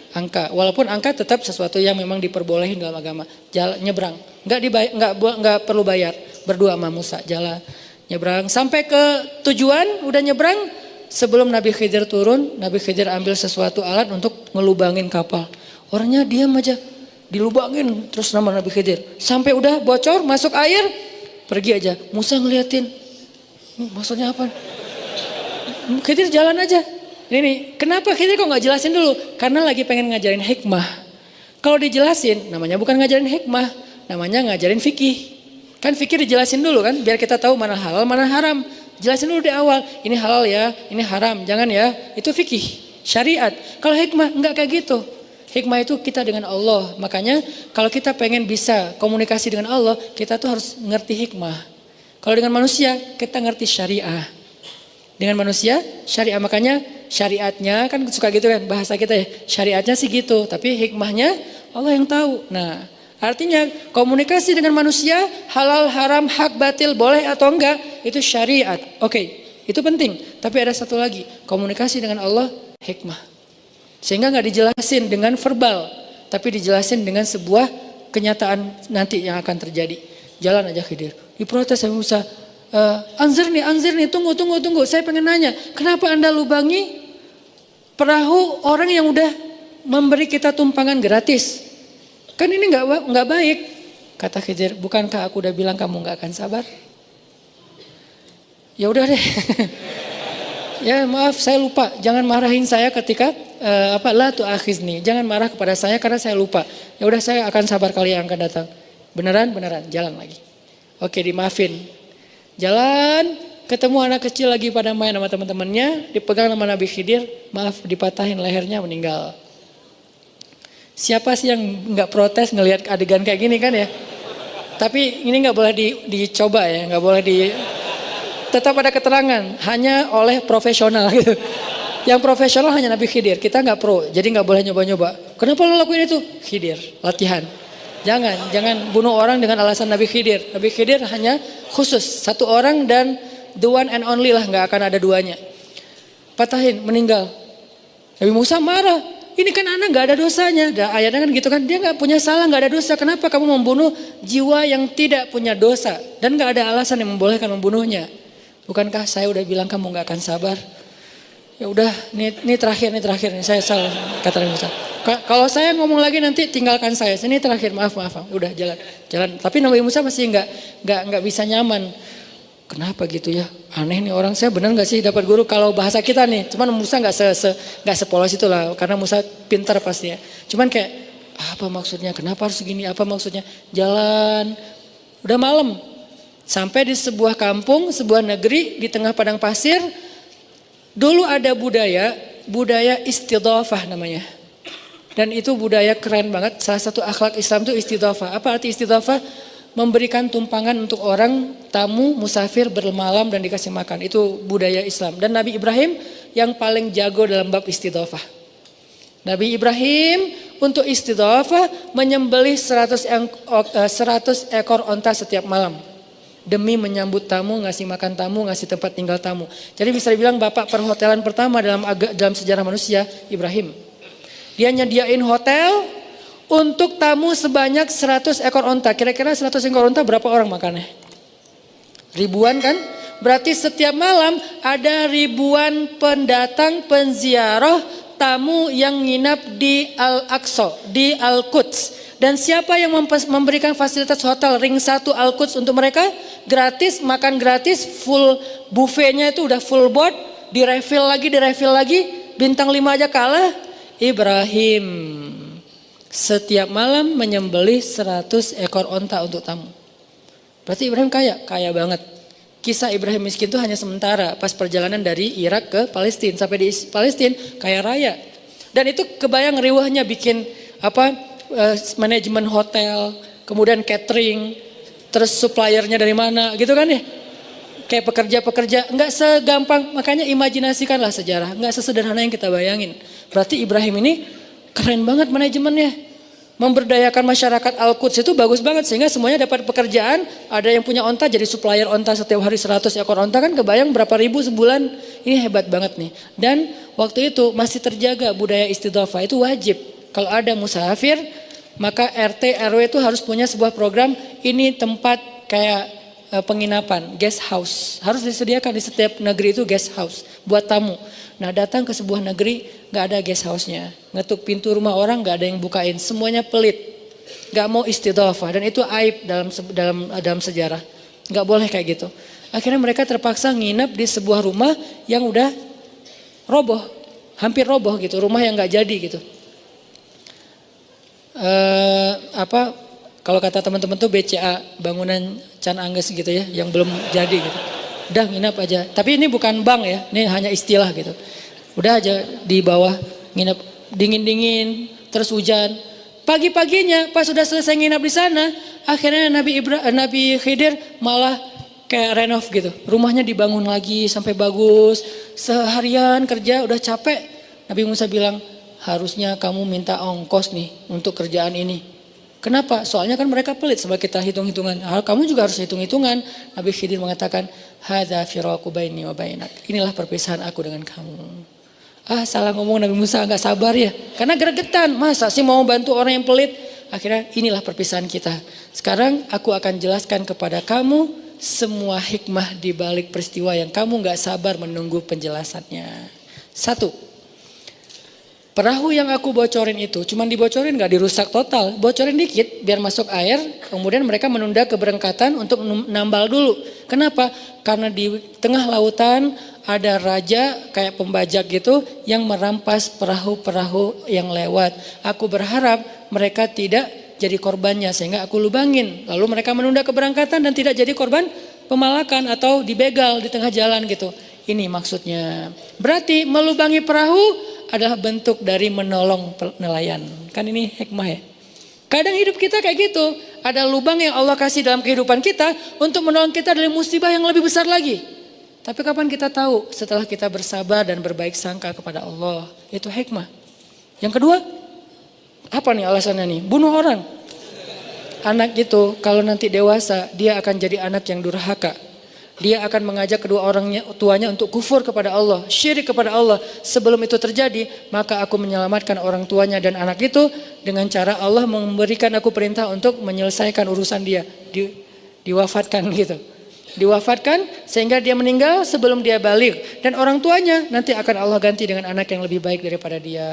angka, walaupun angka tetap sesuatu yang memang diperbolehin dalam agama. Jalan nyebrang, nggak perlu bayar. Berdua sama Musa jalan nyebrang sampai ke tujuan, udah nyebrang. Sebelum Nabi Khidir turun, Nabi Khidir ambil sesuatu alat untuk ngelubangin kapal. Orangnya diam aja, dilubangin terus nama Nabi Khidir. Sampai udah bocor, masuk air, pergi aja. Musa ngeliatin, maksudnya apa? Khidir jalan aja. Ini kenapa Khidir kok nggak jelasin dulu? Karena lagi pengen ngajarin hikmah. Kalau dijelasin, namanya bukan ngajarin hikmah, namanya ngajarin fikih. Kan fikih dijelasin dulu kan, biar kita tahu mana halal, mana haram. Jelasin dulu di awal, ini halal ya, ini haram, jangan ya. Itu fikih, syariat. Kalau hikmah enggak kayak gitu. Hikmah itu kita dengan Allah. Makanya kalau kita pengen bisa komunikasi dengan Allah, kita tuh harus ngerti hikmah. Kalau dengan manusia, kita ngerti syariah. Dengan manusia, syariah. Makanya syariatnya kan suka gitu kan bahasa kita ya. Syariatnya sih gitu, tapi hikmahnya Allah yang tahu. Nah, artinya komunikasi dengan manusia halal, haram, hak, batil, boleh atau enggak itu syariat. Oke, itu penting. Tapi ada satu lagi, komunikasi dengan Allah hikmah. Sehingga nggak dijelasin dengan verbal, tapi dijelasin dengan sebuah kenyataan nanti yang akan terjadi. Jalan aja Khidir. Diprotes sama Musa. Anzir nih, tunggu. Saya pengen nanya, kenapa Anda lubangi perahu orang yang udah memberi kita tumpangan gratis? Kan ini nggak baik. Kata Khidir, bukankah aku udah bilang kamu nggak akan sabar? Ya udah deh. Ya maaf saya lupa. Jangan marahin saya ketika la tu'akhizni. Jangan marah kepada saya karena saya lupa. Ya udah saya akan sabar kali yang akan datang. Beneran, jalan lagi. Oke, dimaafin. Jalan, ketemu anak kecil lagi pada main sama teman-temannya, dipegang sama Nabi Khidir, maaf dipatahin lehernya meninggal. Siapa sih yang nggak protes ngelihat adegan kayak gini kan ya? Tapi ini nggak boleh dicoba ya, nggak boleh tetap ada keterangan hanya oleh profesional gitu. Yang profesional hanya Nabi Khidir, kita nggak pro, jadi nggak boleh nyoba-nyoba. Kenapa lo lakuin itu? Khidir, latihan. Jangan bunuh orang dengan alasan Nabi Khidir. Nabi Khidir hanya khusus satu orang dan the one and only lah, nggak akan ada duanya. Patahin, meninggal. Nabi Musa marah. Ini kan anak nggak ada dosanya. Ayatnya kan gitu kan, dia nggak punya salah, nggak ada dosa. Kenapa kamu membunuh jiwa yang tidak punya dosa dan nggak ada alasan yang membolehkan membunuhnya? Bukankah saya udah bilang kamu nggak akan sabar? Ya udah, ini terakhir nih, saya salah, kata Nabi Musa. Kalau saya ngomong lagi nanti tinggalkan saya. Ini terakhir, maaf. Udah jalan. Tapi Nabi Musa masih nggak bisa nyaman. Kenapa gitu ya? Aneh nih orang, saya benar nggak sih dapat guru kalau bahasa kita nih? Cuman Musa nggak sepolos itu lah, karena Musa pintar pasti ya. Cuman kayak apa maksudnya? Kenapa harus segini? Apa maksudnya? Jalan, udah malam. Sampai di sebuah kampung, sebuah negeri di tengah padang pasir. Dulu ada budaya istidhafah namanya. Dan itu budaya keren banget. Salah satu akhlak Islam itu istidhafah. Apa arti istidhafah? Memberikan tumpangan untuk orang tamu musafir bermalam dan dikasih makan. Itu budaya Islam. Dan Nabi Ibrahim yang paling jago dalam bab istidhafah. Nabi Ibrahim untuk istidhafah menyembelih 100 ekor onta setiap malam. Demi menyambut tamu, ngasih makan tamu, ngasih tempat tinggal tamu. Jadi bisa dibilang bapak perhotelan pertama dalam sejarah manusia, Ibrahim. Dia nyediain hotel untuk tamu sebanyak 100 ekor onta. Kira-kira 100 ekor onta berapa orang makannya? Ribuan kan? Berarti setiap malam ada ribuan pendatang, penziarah, tamu yang nginap di Al-Aqsa, di Al-Quds. Dan siapa yang memberikan fasilitas hotel ring 1 Al-Quds untuk mereka? Gratis, makan gratis, full buffetnya itu udah full board, direfill lagi, bintang 5 aja kalah. Ibrahim setiap malam menyembelih 100 ekor onta untuk tamu. Berarti Ibrahim kaya banget. Kisah Ibrahim miskin itu hanya sementara pas perjalanan dari Irak ke Palestina. Sampai di Palestina kaya raya. Dan itu kebayang riwahnya bikin manajemen hotel, kemudian catering, terus suppliernya dari mana gitu kan ya. Kayak pekerja-pekerja, nggak segampang, makanya imajinasikanlah sejarah, nggak sesederhana yang kita bayangin. Berarti Ibrahim ini keren banget manajemennya. Memberdayakan masyarakat Al-Quds itu bagus banget sehingga semuanya dapat pekerjaan. Ada yang punya onta jadi supplier onta setiap hari 100 ekor onta kan kebayang berapa ribu sebulan. Ini hebat banget nih. Dan waktu itu masih terjaga budaya istidhafah itu wajib. Kalau ada musafir maka RT RW itu harus punya sebuah program ini tempat kayak penginapan, guest house. Harus disediakan di setiap negeri itu guest house buat tamu. Nah datang ke sebuah negeri gak ada guest house-nya. Ngetuk pintu rumah orang gak ada yang bukain. Semuanya pelit. Gak mau istidhafah. Dan itu aib dalam sejarah. Gak boleh kayak gitu. Akhirnya mereka terpaksa nginep di sebuah rumah yang udah roboh. Hampir roboh gitu. Rumah yang gak jadi gitu. Kalau kata teman-teman tuh BCA, bangunan Can Angges gitu ya, yang belum jadi gitu. Udah nginap aja. Tapi ini bukan bank ya, ini hanya istilah gitu. Udah aja di bawah nginap, dingin-dingin, terus hujan. Pagi-paginya pas sudah selesai nginap di sana, akhirnya Nabi Khidir malah kayak renov gitu. Rumahnya dibangun lagi sampai bagus. Seharian kerja udah capek. Nabi Musa bilang, harusnya kamu minta ongkos nih untuk kerjaan ini. Kenapa? Soalnya kan mereka pelit sebab kita hitung-hitungan. Kamu juga harus hitung-hitungan. Nabi Khidir mengatakan, hadza firaqu baini wa bainak. Inilah perpisahan aku dengan kamu. Salah ngomong Nabi Musa, gak sabar ya. Karena gregetan, masa sih mau bantu orang yang pelit. Akhirnya inilah perpisahan kita. Sekarang aku akan jelaskan kepada kamu semua hikmah di balik peristiwa yang kamu gak sabar menunggu penjelasannya. 1. Perahu yang aku bocorin itu, cuman dibocorin gak dirusak total. Bocorin dikit biar masuk air, kemudian mereka menunda keberangkatan untuk nambal dulu. Kenapa? Karena di tengah lautan ada raja kayak pembajak gitu yang merampas perahu-perahu yang lewat. Aku berharap mereka tidak jadi korbannya sehingga aku lubangin. Lalu mereka menunda keberangkatan dan tidak jadi korban pemalakan atau dibegal di tengah jalan gitu. Ini maksudnya. Berarti melubangi perahu adalah bentuk dari menolong nelayan. Kan ini hikmah ya. Kadang hidup kita kayak gitu. Ada lubang yang Allah kasih dalam kehidupan kita untuk menolong kita dari musibah yang lebih besar lagi. Tapi kapan kita tahu? Setelah kita bersabar dan berbaik sangka kepada Allah. Itu hikmah. Yang kedua, apa nih alasannya nih? Bunuh orang. Anak itu kalau nanti dewasa, dia akan jadi anak yang durhaka. Dia akan mengajak kedua orang tuanya untuk kufur kepada Allah, syirik kepada Allah. Sebelum itu terjadi, maka aku menyelamatkan orang tuanya dan anak itu dengan cara Allah memberikan aku perintah untuk menyelesaikan urusan dia. Diwafatkan gitu. Diwafatkan sehingga dia meninggal sebelum dia balik. Dan orang tuanya nanti akan Allah ganti dengan anak yang lebih baik daripada dia.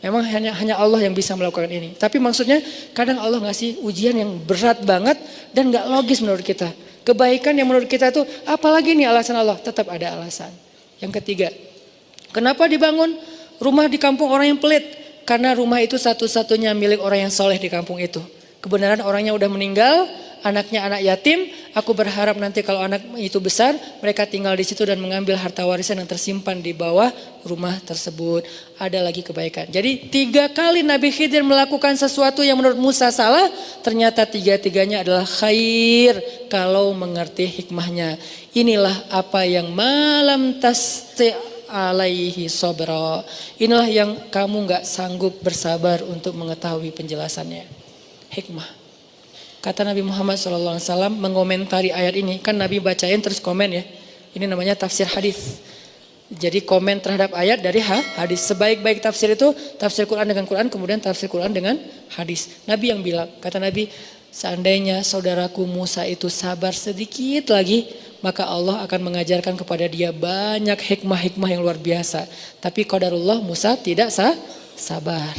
Memang hanya Allah yang bisa melakukan ini. Tapi maksudnya kadang Allah ngasih ujian yang berat banget dan gak logis menurut kita. Kebaikan yang menurut kita itu apalagi nih alasan Allah? Tetap ada alasan. Yang ketiga, kenapa dibangun rumah di kampung orang yang pelit? Karena rumah itu satu-satunya milik orang yang soleh di kampung itu. Kebenaran orangnya udah meninggal, anaknya anak yatim. Aku berharap nanti kalau anak itu besar, mereka tinggal di situ dan mengambil harta warisan yang tersimpan di bawah rumah tersebut. Ada lagi kebaikan. Jadi 3 kali Nabi Khidir melakukan sesuatu yang menurut Musa salah, ternyata 3-tiganya adalah khair kalau mengerti hikmahnya. Inilah apa yang malam tasti alaihi sabra. Inilah yang kamu gak sanggup bersabar untuk mengetahui penjelasannya. Hikmah. Kata Nabi Muhammad SAW mengomentari ayat ini. Kan Nabi bacain terus komen ya. Ini namanya tafsir hadis. Jadi komen terhadap ayat dari hadis. Sebaik-baik tafsir itu tafsir Quran dengan Quran, kemudian tafsir Quran dengan hadis. Nabi yang bilang, kata Nabi, seandainya saudaraku Musa itu sabar sedikit lagi, maka Allah akan mengajarkan kepada dia banyak hikmah-hikmah yang luar biasa. Tapi qadarullah Musa tidak sabar.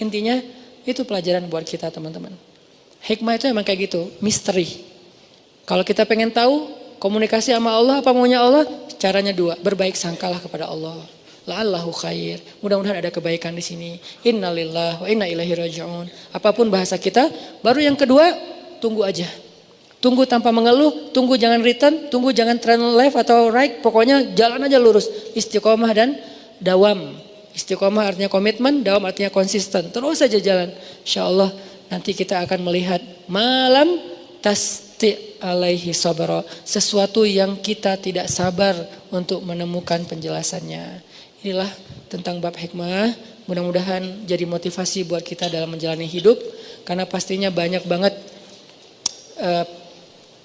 Intinya itu pelajaran buat kita teman-teman. Hikmah itu emang kayak gitu, misteri. Kalau kita pengen tahu komunikasi sama Allah, apa maunya Allah? Caranya 2, berbaik sangkalah kepada Allah. La'allahu khair. Mudah-mudahan ada kebaikan di sini. Innalillahi wa inna ilaihi raji'un. Apapun bahasa kita, baru yang kedua, tunggu aja. Tunggu tanpa mengeluh, tunggu jangan return, tunggu jangan turn left atau right, pokoknya jalan aja lurus. Istiqomah dan dawam. Istiqomah artinya komitmen, dawam artinya konsisten. Terus saja jalan. InsyaAllah nanti kita akan melihat malam tasti alaihi sabra. Sesuatu yang kita tidak sabar untuk menemukan penjelasannya. Inilah tentang bab hikmah. Mudah-mudahan jadi motivasi buat kita dalam menjalani hidup. Karena pastinya banyak banget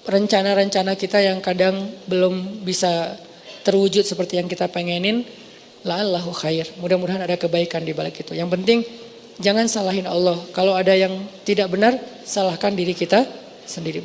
rencana-rencana kita yang kadang belum bisa terwujud seperti yang kita pengenin. La'allahu khair. Mudah-mudahan ada kebaikan di balik itu. Yang penting jangan salahin Allah. Kalau ada yang tidak benar, salahkan diri kita sendiri.